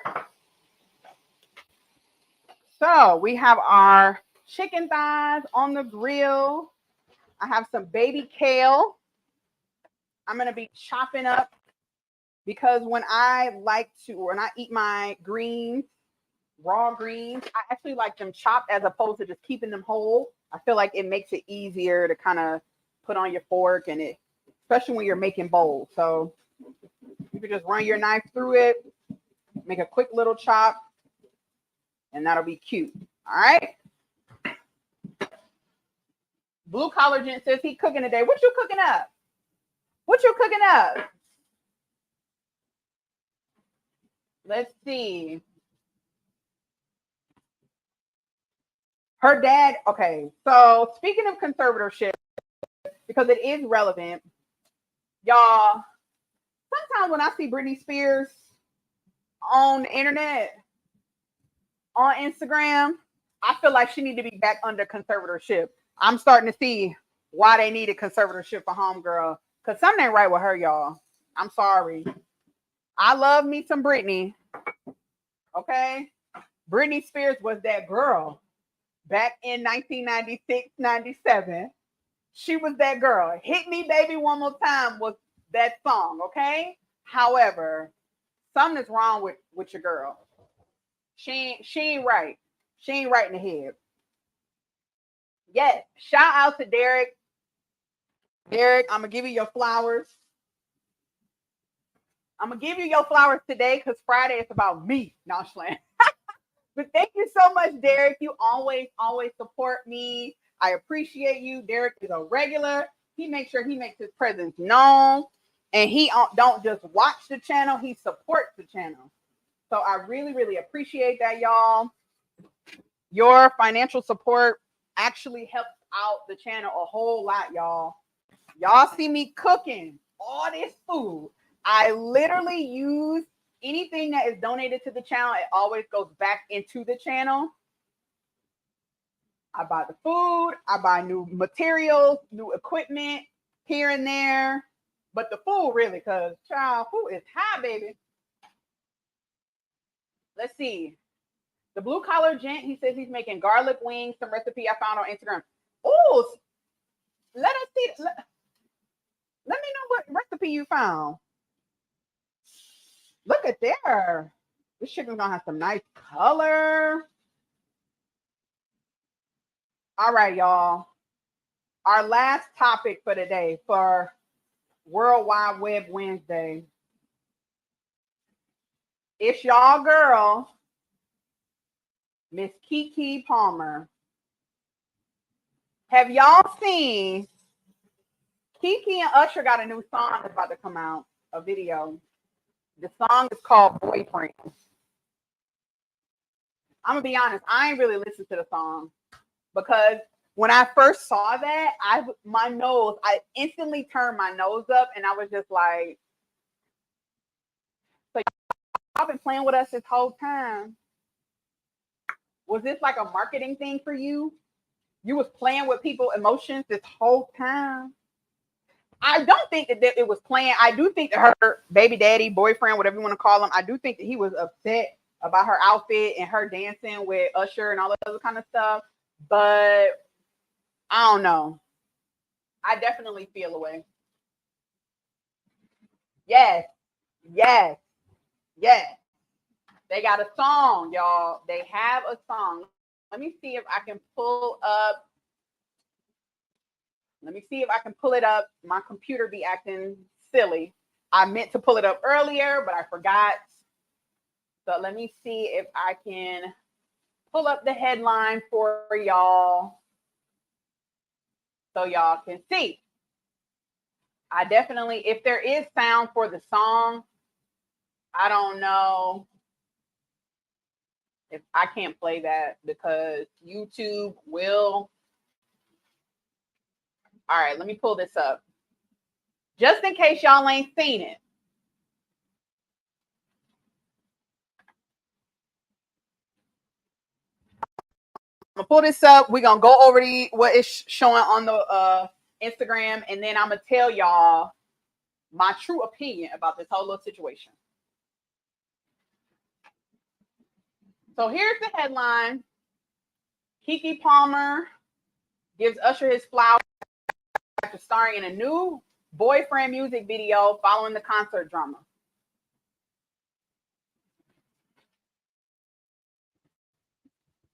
So we have our chicken thighs on the grill. I have some baby kale. I'm going to be chopping up because when I eat my greens, raw greens, I actually like them chopped as opposed to just keeping them whole. I feel like it makes it easier to kind of put on your fork, and it, especially when you're making bowls. So you can just run your knife through it, make a quick little chop, and that'll be cute. All right. Blue collar gent says he cooking today. What you cooking up? What you cooking up? Let's see. Her dad. Okay. So speaking of conservatorship, because it is relevant, y'all, sometimes when I see Britney Spears on the internet, on Instagram, I feel like she need to be back under conservatorship. I'm starting to see why they needed conservatorship for homegirl, because something ain't right with her, y'all. I'm sorry. I love me some Britney. Okay? Britney Spears was that girl back in 1996, 97. She was that girl. Hit Me Baby One More Time was that song, okay? However, something is wrong with your girl. She ain't right. She ain't right in the head. Yes, shout out to Derek. Derek, I'm going to give you your flowers. I'm going to give you your flowers today because Friday is about me. No, I'm playing. But thank you so much, Derek. You always support me. I appreciate you. Derek is a regular. He makes sure he makes his presence known. And he don't just watch the channel, he supports the channel. So I really, really appreciate that, y'all. Your financial support actually helps out the channel a whole lot, y'all. Y'all see me cooking all this food. I literally use anything that is donated to the channel. It always goes back into the channel. I buy the food. I buy new materials, new equipment here and there. But the food really, because child, food is high, baby. Let's see. The blue collar gent, he says he's making garlic wings, some recipe I found on Instagram. Oh, let us see. Let me know what recipe you found. Look at there. This chicken's gonna have some nice color. All right, y'all. Our last topic for today for World Wide Web Wednesday. It's y'all girl, Miss Keke Palmer. Have y'all seen Keke and Usher got a new song that's about to come out, a video. The song is called Boyfriend. I'm gonna be honest, I ain't really listened to the song because when I first saw that, I instantly turned my nose up and I was just like, so y'all been playing with us this whole time. Was this like a marketing thing for you? You was playing with people's emotions this whole time? I don't think that it was playing. I do think that her baby daddy, boyfriend, whatever you want to call him, I do think that he was upset about her outfit and her dancing with Usher and all that other kind of stuff. But I don't know. I definitely feel away. Yes. Yes. Yes. They got a song, y'all. They have a song. Let me see if I can pull up. Let me see if I can pull it up. My computer be acting silly. I meant to pull it up earlier, but I forgot. So let me see if I can pull up the headline for y'all so y'all can see. I definitely, if there is sound for the song, I don't know if I can't play that because YouTube will All right, let me pull this up. Just in case y'all ain't seen it. I'm gonna pull this up. We're gonna go over what is showing on the Instagram, and then I'm gonna tell y'all my true opinion about this whole little situation. So here's the headline. Keke Palmer gives Usher his flowers after starring in a new boyfriend music video following the concert drama.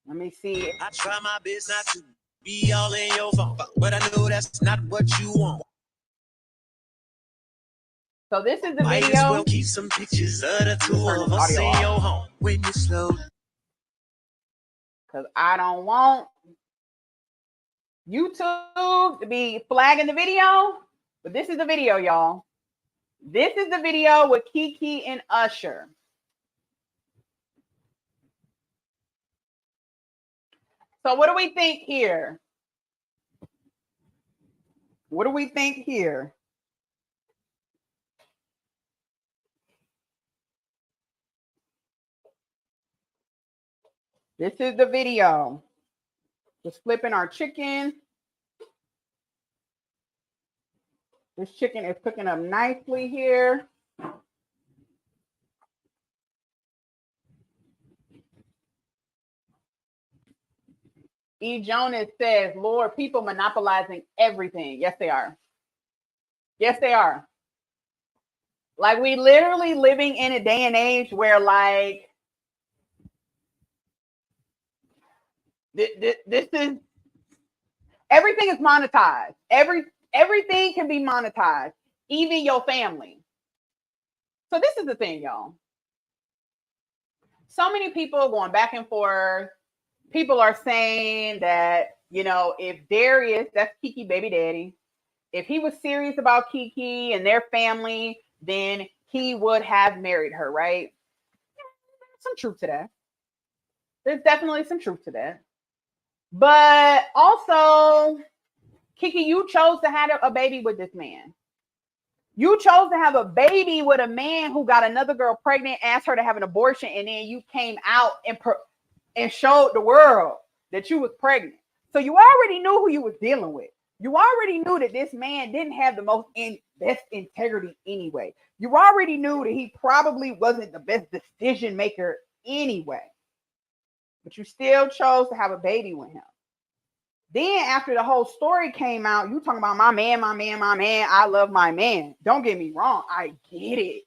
Let me see. I try my best not to be all in your phone, but I know that's not what you want. So this is the Might video. as well keep some pictures of the two of us in your home when you slow. Because I don't want YouTube to be flagging the video. But this is the video, y'all. This is the video with Keke and Usher. So what do we think here? What do we think here? This is the video. Just flipping our chicken. This chicken is cooking up nicely here. E. Jonas says, Lord, people monopolizing everything. Yes, they are. Yes, they are. Like, we literally living in a day and age where, like, this is, everything is monetized. Everything can be monetized, even your family. So this is the thing, y'all. So many people going back and forth. People are saying that, you know, if Darius, that's Keke baby daddy, if he was serious about Keke and their family, then he would have married her, right? There's some truth to that. There's definitely some truth to that. But also, Keke, you chose to have a baby with this man. You chose to have a baby with a man who got another girl pregnant, asked her to have an abortion, and then you came out and showed the world that you was pregnant. So you already knew who you was dealing with. You already knew that this man didn't have the best integrity anyway. You already knew that he probably wasn't the best decision maker anyway. But you still chose to have a baby with him. Then after the whole story came out, you talking about my man, I love my man. Don't get me wrong. I get it.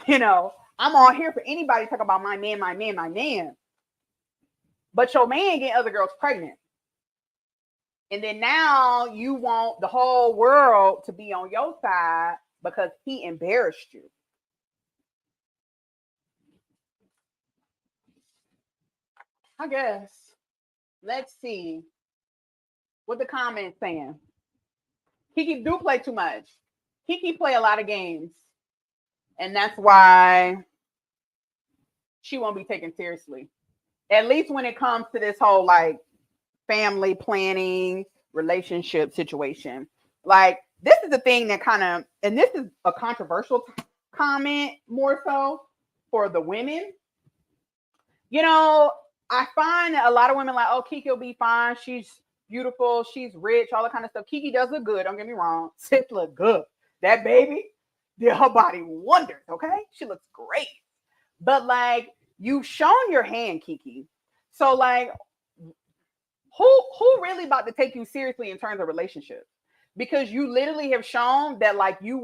You know, I'm all here for anybody talking about my man. But your man getting other girls pregnant. And then now you want the whole world to be on your side because he embarrassed you. I guess. Let's see what the comments saying. Keke do play too much. Keke play a lot of games. And that's why she won't be taken seriously. At least when it comes to this whole like family planning, relationship situation. Like, this is the thing that kind of, and this is a controversial comment more so for the women. You know, I find that a lot of women like, oh, Keke will be fine. She's beautiful. She's rich, all that kind of stuff. Keke does look good. Don't get me wrong. Sis look good. That baby, her body wonders, okay? She looks great. But like, you've shown your hand, Keke. So like, who really about to take you seriously in terms of relationships? Because you literally have shown that like you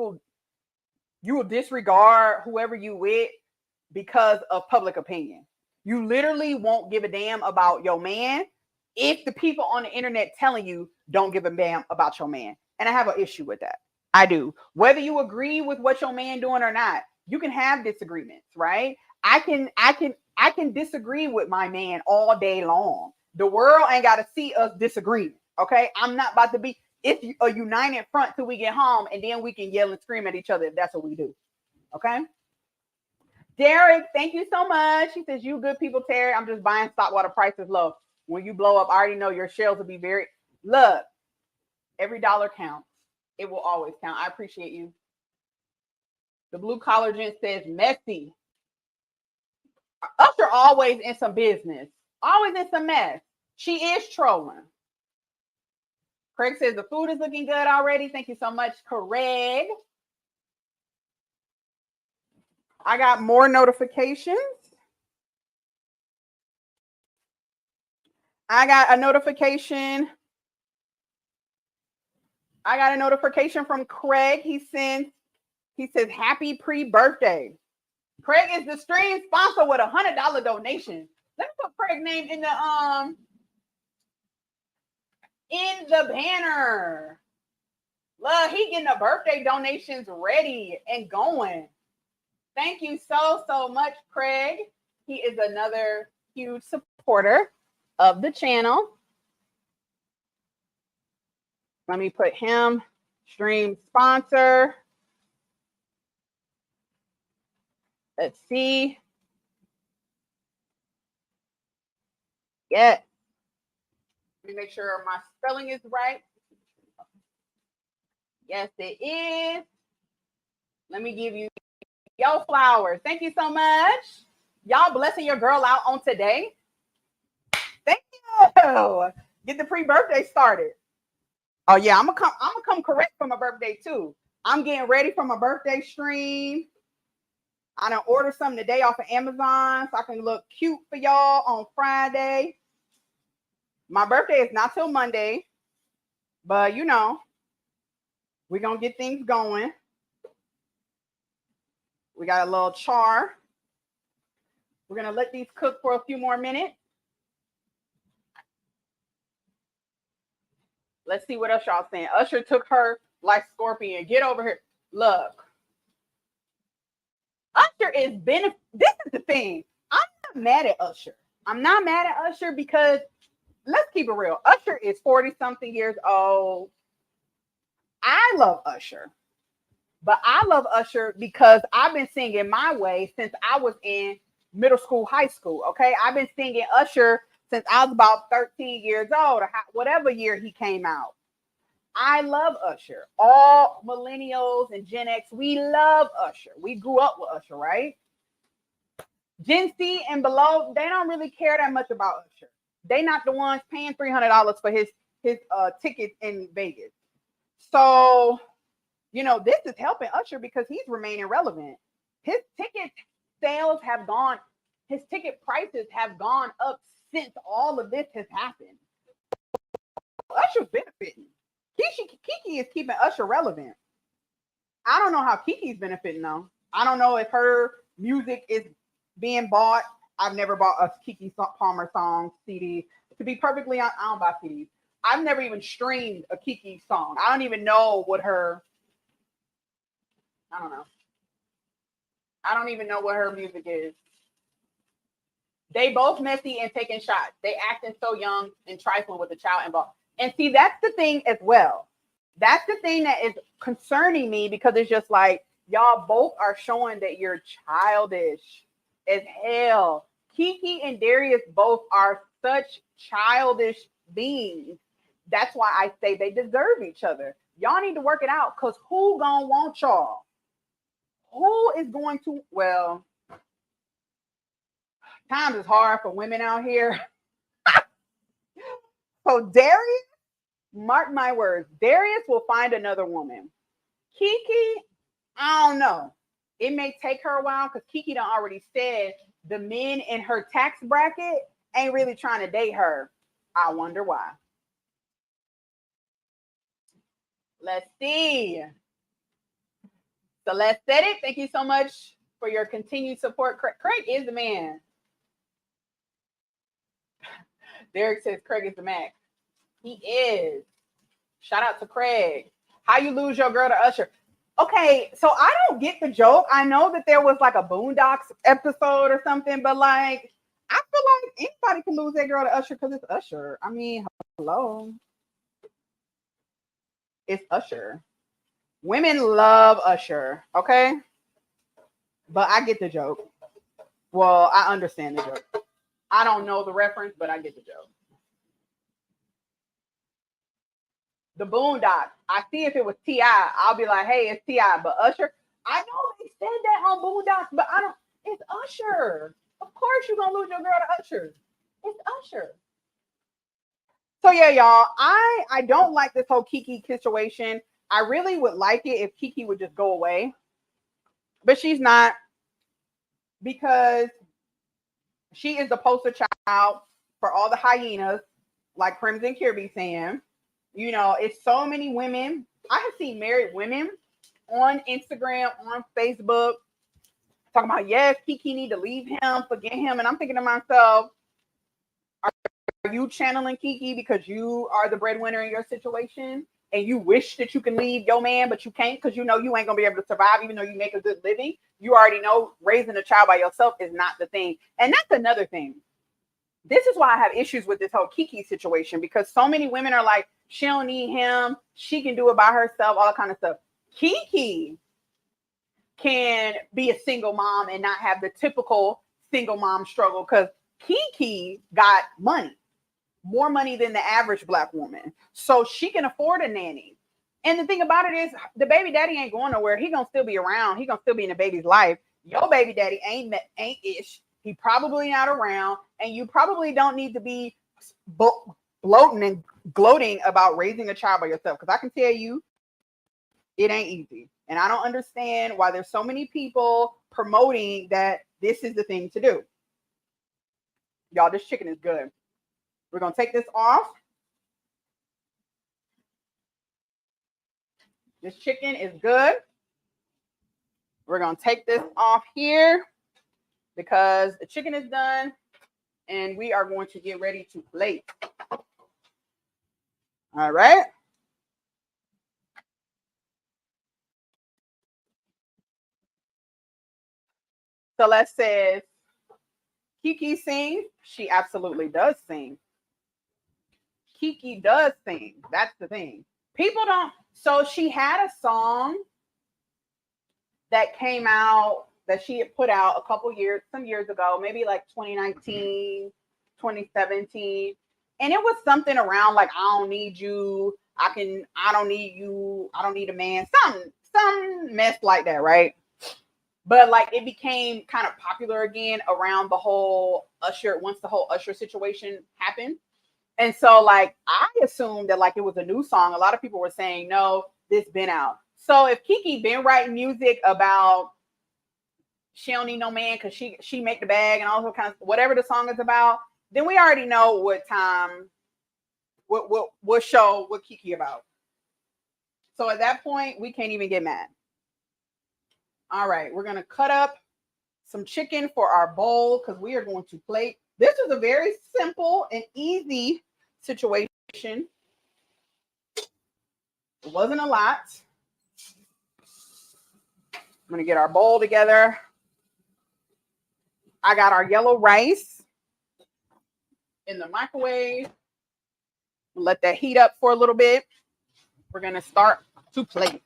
will disregard whoever you with because of public opinion. You literally won't give a damn about your man if the people on the internet telling you don't give a damn about your man. And I have an issue with that. I do. Whether you agree with what your man doing or not, you can have disagreements, right? I can disagree with my man all day long. The world ain't got to see us disagree. Okay. I'm not about to be a united front till we get home and then we can yell and scream at each other if that's what we do. Okay. Derek, thank you so much. He says, you good people, Terry. I'm just buying stock while the price is low. When you blow up, I already know your shares will be very, look, Every dollar counts. It will always count. I appreciate you. The blue collar gent says messy. Usher always in some business. Always in some mess. She is trolling. Craig says the food is looking good already. Thank you so much, Craig. I got more notifications. I got a notification from Craig. He says happy pre-birthday. Craig is the stream sponsor with $100 donation. Let me put Craig's name in the banner. Look, he getting the birthday donations ready and going. Thank you so much, Craig. He is another huge supporter of the channel. Let me put him stream sponsor. Let's see. Yeah. Let me make sure my spelling is right. Yes, it is. Let me give you your flowers. Thank you so much. Y'all blessing your girl out on today. Thank you. Get the pre-birthday started. Oh yeah, I'm gonna come correct for my birthday too. I'm getting ready for my birthday stream. I done ordered something today off of Amazon so I can look cute for y'all on Friday. My birthday is not till Monday, but you know, we're gonna get things going. We got a little char. We're gonna let these cook for a few more minutes. Let's see what else y'all saying. Usher took her like Scorpion. Get over here. Look. Usher is this is the thing. I'm not mad at Usher. I'm not mad at Usher because let's keep it real. Usher is 40-something years old. I love Usher. But I love Usher because I've been singing my way since I was in middle school, high school. Okay. I've been singing Usher since I was about 13 years old, or whatever year he came out. I love Usher. All millennials and Gen X, we love Usher. We grew up with Usher, right? Gen Z and below, they don't really care that much about Usher. They not the ones paying $300 for his tickets in Vegas. So, you know, this is helping Usher because he's remaining relevant. His ticket sales have gone, his ticket prices have gone up since all of this has happened. Usher's benefiting. Keke is keeping Usher relevant. I don't know how Keke's benefiting though. I don't know if her music is being bought. I've never bought a Keke Palmer song CD. To be perfectly honest, I don't buy CDs. I've never even streamed a Keke song. I don't even know what her. I don't know. I don't even know what her music is. They both messy and taking shots. They acting so young and trifling with the child involved. And see, that's the thing as well. That's the thing that is concerning me because it's just like, y'all both are showing that you're childish as hell. Keke and Darius both are such childish beings. That's why I say they deserve each other. Y'all need to work it out because who gonna want y'all? Who is going to, well, times is hard for women out here. So Darius, mark my words, Darius will find another woman. Keke, I don't know. It may take her a while because Keke done already said the men in her tax bracket ain't really trying to date her. I wonder why. Let's see. Celeste said it. Thank you so much for your continued support. Craig is the man. Derek says Craig is the Mac. He is. Shout out to Craig. How you lose your girl to Usher? Okay, so I don't get the joke. I know that there was like a Boondocks episode or something, but like, I feel like anybody can lose their girl to Usher because it's Usher. I mean, hello. It's Usher. Women love Usher, okay? But I get the joke. Well, I understand the joke. I don't know the reference, but I get the joke. the Boondocks. I see if it was T.I., I'll be like, hey, it's T.I. But Usher, I know they said that on Boondocks, but I don't. It's Usher. Of course you're gonna lose your girl to Usher. It's Usher. So yeah, y'all, I don't like this whole Keke situation. I really would like it if Keke would just go away, but she's not, because she is the poster child for all the hyenas, like Crimson Kirby saying. You know, it's so many women. I have seen married women on Instagram, on Facebook, talking about, yes, Keke need to leave him, forget him. And I'm thinking to myself, are you channeling Keke because you are the breadwinner in your situation and you wish that you can leave your man, but you can't because you know you ain't going to be able to survive even though you make a good living? You already know raising a child by yourself is not the thing. And that's another thing. This is why I have issues with this whole Keke situation, because so many women are like, she don't need him. She can do it by herself, all that kind of stuff. Keke can be a single mom and not have the typical single mom struggle, because Keke got money, more money than the average Black woman. So she can afford a nanny. And the thing about it is, the baby daddy ain't going nowhere. He gonna still be around. He gonna still be in the baby's life. Your baby daddy ain't ish. He probably not around, and you probably don't need to be bloating and gloating about raising a child by yourself. Because I can tell you, it ain't easy. And I don't understand why there's so many people promoting that this is the thing to do. Y'all, this chicken is good. We're going to take this off. This chicken is good. We're going to take this off here because the chicken is done and we are going to get ready to plate. All right. So let's say Keke sings. She absolutely does sing. Keke does sing. That's the thing. People don't. So she had a song that came out that she had put out some years ago, maybe like 2019, 2017. And it was something around like, I don't need you. I don't need you. I don't need a man. Some mess like that, right? But like it became kind of popular again around the whole Usher, once the whole Usher situation happened. And so like I assumed that like it was a new song. A lot of people were saying, no, this been out. So if Keke been writing music about she don't need no man because she make the bag and all those kinds of whatever the song is about, then we already know what time, what show, what Keke about. So at that point, we can't even get mad. All right, we're gonna cut up some chicken for our bowl because we are going to plate. This is a very simple and easy situation. It wasn't a lot. I'm gonna get our bowl together. I got our yellow rice in the microwave. Let that heat up for a little bit. We're gonna start to plate.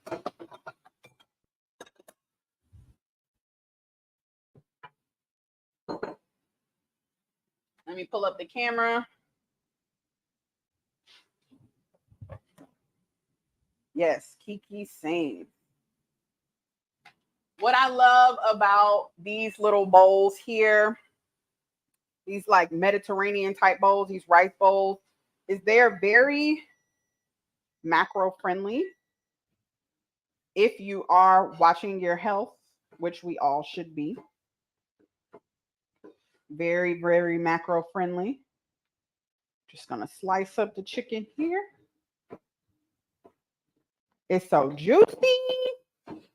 Let me pull up the camera. Yes, Keke sings. What I love about these little bowls here, these like Mediterranean type bowls, these rice bowls, is they're very macro friendly. If you are watching your health, which we all should be. Very, very macro friendly. Just gonna slice up the chicken here. It's so juicy.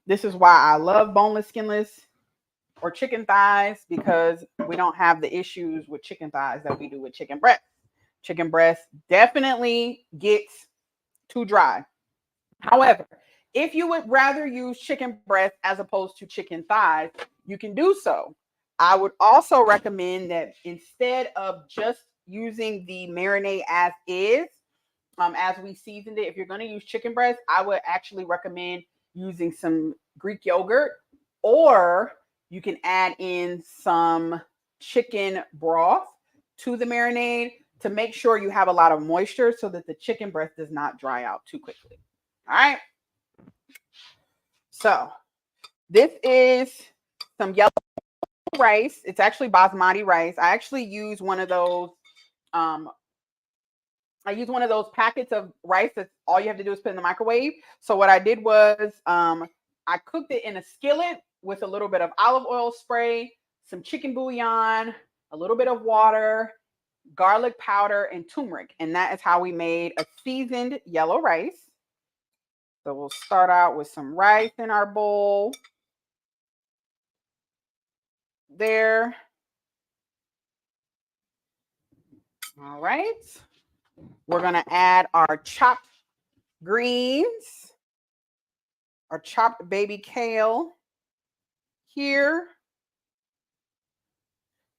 This is why I love boneless, skinless, or chicken thighs, because we don't have the issues with chicken thighs that we do with chicken breast. Chicken breast definitely gets too dry. However, if you would rather use chicken breast as opposed to chicken thighs, you can do so. I would also recommend that instead of just using the marinade as is, as we seasoned it, if you're going to use chicken breast, I would actually recommend using some Greek yogurt, or you can add in some chicken broth to the marinade. to make sure you have a lot of moisture so that the chicken breast does not dry out too quickly. All right. So this is some yellow rice. It's actually basmati rice. I actually use one of those. I use one of those packets of rice that all you have to do is put in the microwave. So what I did was I cooked it in a skillet with a little bit of olive oil spray, some chicken bouillon, a little bit of water, garlic powder, and turmeric. And that is how we made a seasoned yellow rice. So we'll start out with some rice in our bowl. There. All right. We're going to add our chopped greens, our chopped baby kale here.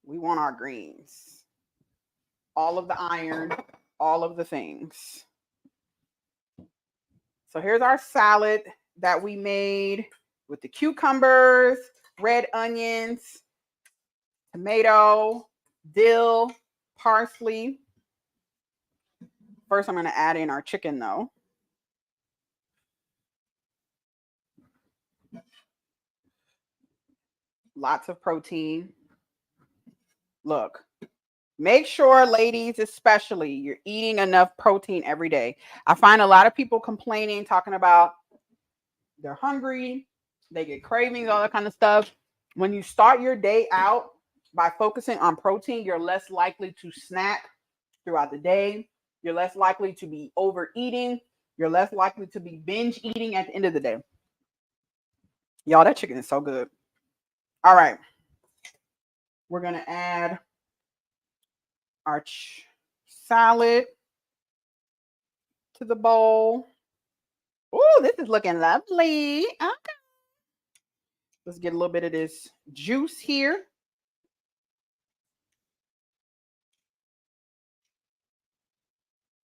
We want our greens, all of the iron, all of the things. So here's our salad that we made with the cucumbers, red onions, tomato, dill, parsley. First, I'm going to add in our chicken, though. Lots of protein. Look, make sure, ladies, especially, you're eating enough protein every day. I find a lot of people complaining, talking about they're hungry, they get cravings, all that kind of stuff. When you start your day out by focusing on protein, you're less likely to snack throughout the day. You're less likely to be overeating. You're less likely to be binge eating at the end of the day. Y'all, that chicken is so good. All right. We're going to add our salad to the bowl. Oh, this is looking lovely. Okay. Let's get a little bit of this juice here.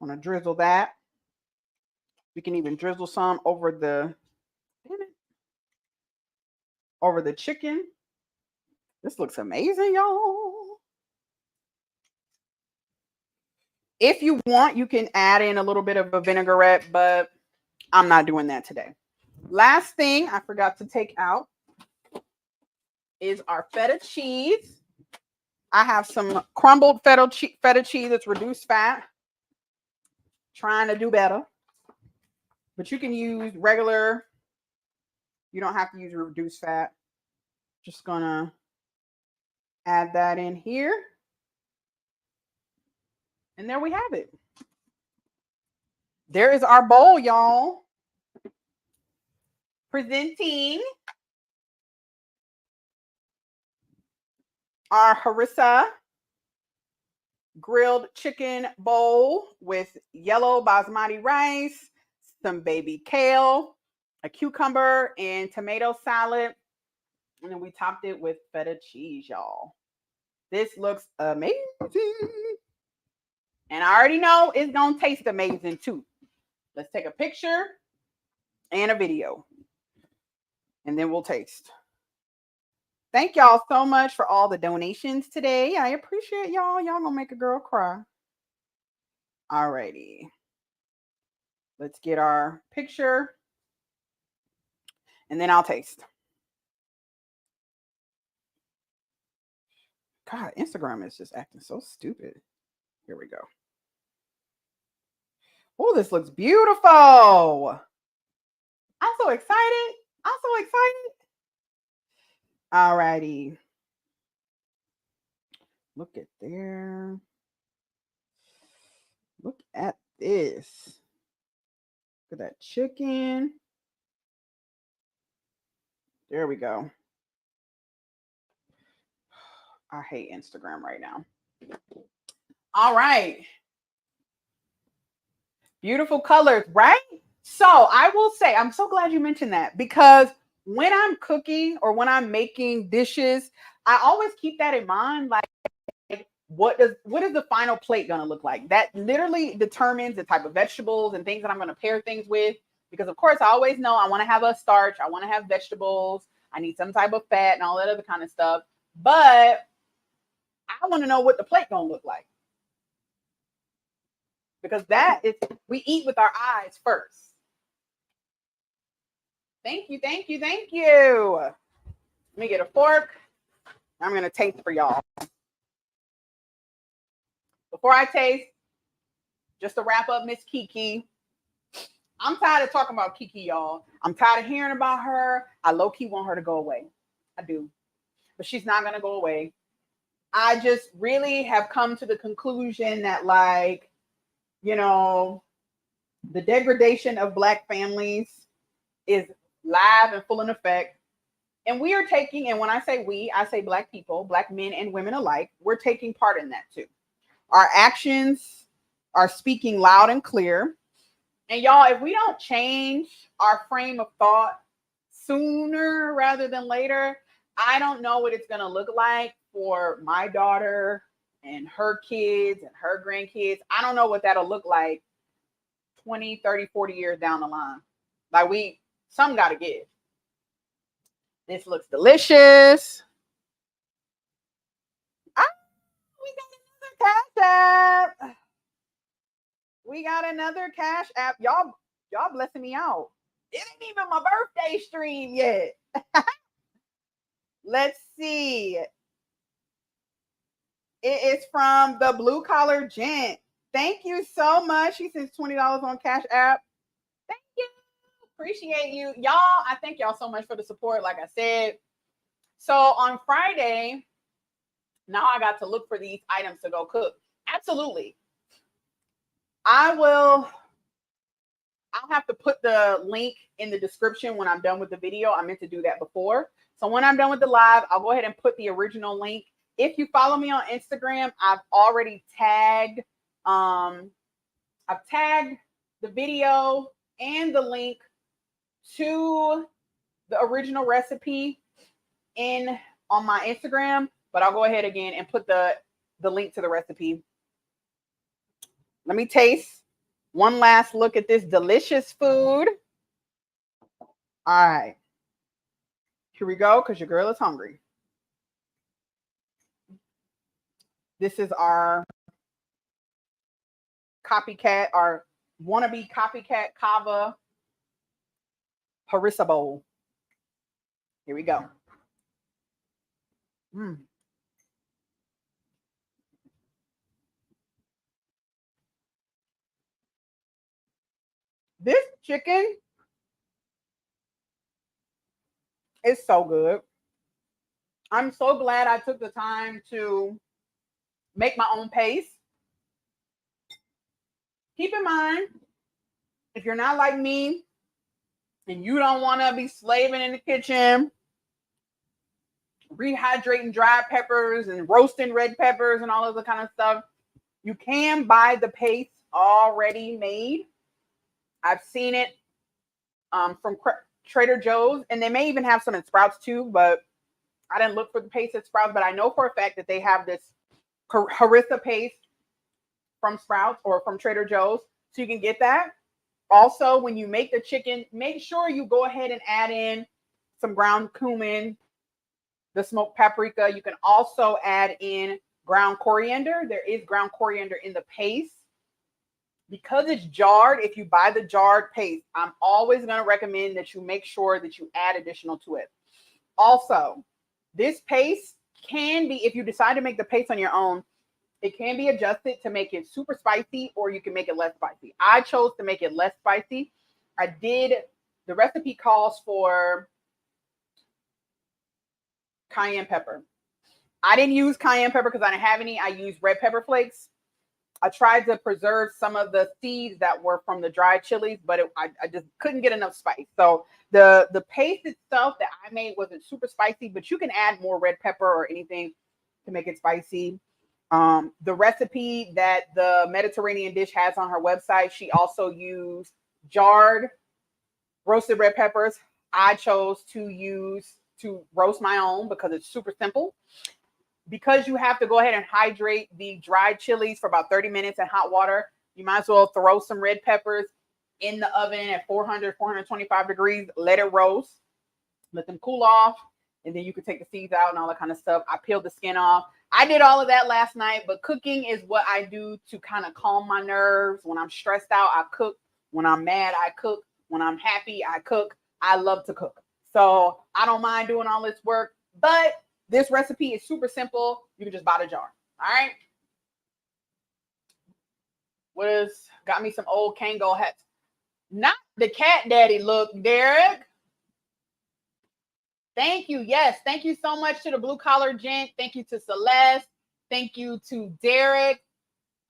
I'm going to drizzle that. We can even drizzle some over the chicken. This looks amazing, y'all. If you want, you can add in a little bit of a vinaigrette, but I'm not doing that today. Last thing I forgot to take out is our feta cheese. I have some crumbled feta cheese that's reduced fat. Trying to do better. But you can use regular. You don't have to use reduced fat. Just gonna add that in here. And there we have it. There is our bowl, y'all. Presenting our Harissa grilled chicken bowl with yellow basmati rice, some baby kale, a cucumber, and tomato salad. And then we topped it with feta cheese, y'all. This looks amazing. And I already know it's going to taste amazing too. Let's take a picture and a video. And then we'll taste. Thank y'all so much for all the donations today. I appreciate y'all. Y'all gonna make a girl cry. Alrighty. Let's get our picture. And then I'll taste. God, Instagram is just acting so stupid. Here we go. Oh, this looks beautiful. I'm so excited. I'm so excited. Alrighty. Look at there. Look at this. Look at that chicken. There we go. I hate Instagram right now. All right. Beautiful colors, right? So I will say, I'm so glad you mentioned that, because when I'm cooking or when I'm making dishes, I always keep that in mind. Like, what is the final plate going to look like? That literally determines the type of vegetables and things that I'm going to pair things with. Because of course, I always know I want to have a starch. I want to have vegetables. I need some type of fat and all that other kind of stuff. But I want to know what the plate going to look like. because that is, we eat with our eyes first. Thank you, thank you, thank you. Let me get a fork. I'm going to taste for y'all. Before I taste, just to wrap up Miss Keke, I'm tired of talking about Keke, y'all. I'm tired of hearing about her. I low-key want her to go away. I do. But she's not going to go away. I just really have come to the conclusion that, like, you know, the degradation of Black families is live and full in effect. And we are taking, and when I say we, I say Black people, Black men and women alike, we're taking part in that too. Our actions are speaking loud and clear. And y'all, if we don't change our frame of thought sooner rather than later, I don't know what it's going to look like for my daughter and her kids and her grandkids. I don't know what that'll look like 20, 30, 40 years down the line. Like some got to give. This looks delicious. We got another Cash App. We got another Cash App. Y'all blessing me out. It ain't even my birthday stream yet. Let's see. It is from the Blue Collar Gent. Thank you so much. She sends $20 on Cash App. Thank you. Appreciate you. Y'all, I thank y'all so much for the support, like I said. So on Friday, now I got to look for these items to go cook. Absolutely. I'll have to put the link in the description when I'm done with the video. I meant to do that before. So when I'm done with the live, I'll go ahead and put the original link. If you follow me on Instagram, I've already tagged, the video and the link to the original recipe on my Instagram, but I'll go ahead again and put the link to the recipe. Let me taste one last look at this delicious food. All right. Here we go, because your girl is hungry. This is our copycat, our wannabe copycat CAVA Harissa bowl. Here we go. This chicken is so good. I'm so glad I took the time to make my own paste. Keep in mind, if you're not like me and you don't want to be slaving in the kitchen, rehydrating dry peppers and roasting red peppers and all of the kind of stuff, you can buy the paste already made. I've seen it from Trader Joe's, and they may even have some in Sprouts too, but I didn't look for the paste at Sprouts, but I know for a fact that they have this Harissa paste from Sprouts or from Trader Joe's, so you can get that. Also, when you make the chicken, make sure you go ahead and add in some ground cumin, the smoked paprika. You can also add in ground coriander. There is ground coriander in the paste. Because it's jarred, if you buy the jarred paste, I'm always going to recommend that you make sure that you add additional to it. Also, this paste can be, if you decide to make the paste on your own, it can be adjusted to make it super spicy, or you can make it less spicy. I chose to make it less spicy. The recipe calls for cayenne pepper. I didn't use cayenne pepper because I didn't have any. I used red pepper flakes. I tried to preserve some of the seeds that were from the dried chilies, but I just couldn't get enough spice. So the paste itself that I made wasn't super spicy, but you can add more red pepper or anything to make it spicy. The recipe that the Mediterranean dish has on her website, she also used jarred roasted red peppers. I chose to roast my own because it's super simple. Because you have to go ahead and hydrate the dried chilies for about 30 minutes in hot water, you might as well throw some red peppers in the oven at 400, 425 degrees, let it roast, let them cool off, and then you can take the seeds out and all that kind of stuff. I peeled the skin off. I did all of that last night, but cooking is what I do to kind of calm my nerves. When I'm stressed out, I cook. When I'm mad, I cook. When I'm happy, I cook. I love to cook. So I don't mind doing all this work, but this recipe is super simple. You can just buy the jar. All right. Got me some old Kango hats. Not the cat daddy look, Derek. Thank you. Yes. Thank you so much to the blue collar gent. Thank you to Celeste. Thank you to Derek.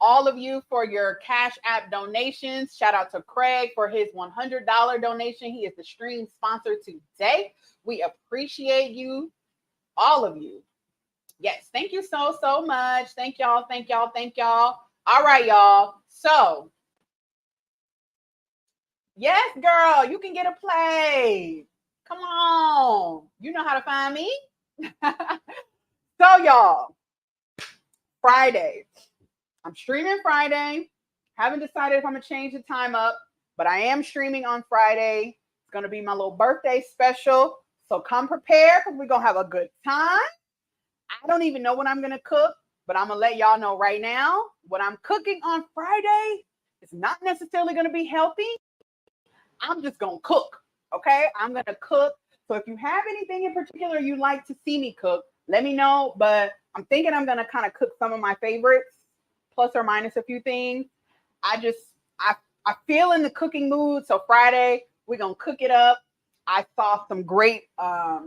All of you for your Cash App donations. Shout out to Craig for his $100 donation. He is the stream sponsor today. We appreciate you, all of you. Yes. Thank you so, so much. Thank y'all. Thank y'all. Thank y'all. All right, y'all. So, yes, girl, you can get a play. Come on. You know how to find me. So, y'all, Friday. I'm streaming Friday. Haven't decided if I'm going to change the time up, but I am streaming on Friday. It's going to be my little birthday special. So come prepared because we're going to have a good time. I don't even know what I'm going to cook, but I'm going to let y'all know right now. What I'm cooking on Friday is not necessarily going to be healthy. I'm just going to cook, okay? I'm going to cook. So if you have anything in particular you'd like to see me cook, let me know. But I'm thinking I'm going to kind of cook some of my favorites, plus or minus a few things. I feel in the cooking mood. So Friday, we're going to cook it up. I saw some great, I've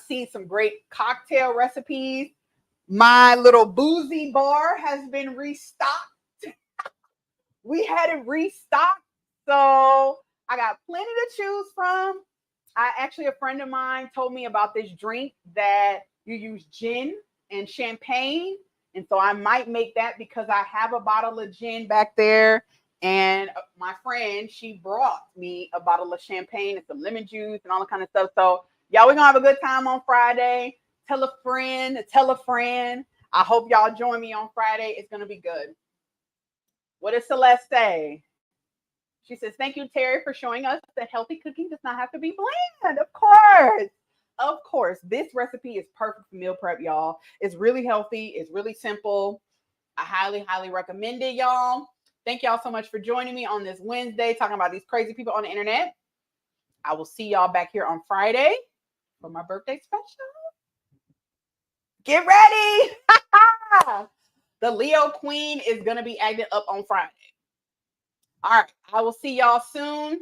seen some great cocktail recipes. My little boozy bar has been restocked. We had it restocked. So I got plenty to choose from. A friend of mine told me about this drink that you use gin and champagne. And so I might make that because I have a bottle of gin back there. And my friend, she brought me a bottle of champagne and some lemon juice and all that kind of stuff. So y'all, we're going to have a good time on Friday. Tell a friend, tell a friend. I hope y'all join me on Friday. It's going to be good. What does Celeste say? She says, thank you, Terry, for showing us that healthy cooking does not have to be bland. Of course. Of course. This recipe is perfect for meal prep, y'all. It's really healthy. It's really simple. I highly, highly recommend it, y'all. Thank y'all so much for joining me on this Wednesday, talking about these crazy people on the internet. I will see y'all back here on Friday for my birthday special. Get ready. The Leo Queen is going to be acting up on Friday. All right. I will see y'all soon.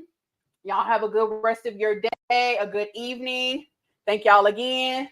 Y'all have a good rest of your day, a good evening. Thank y'all again.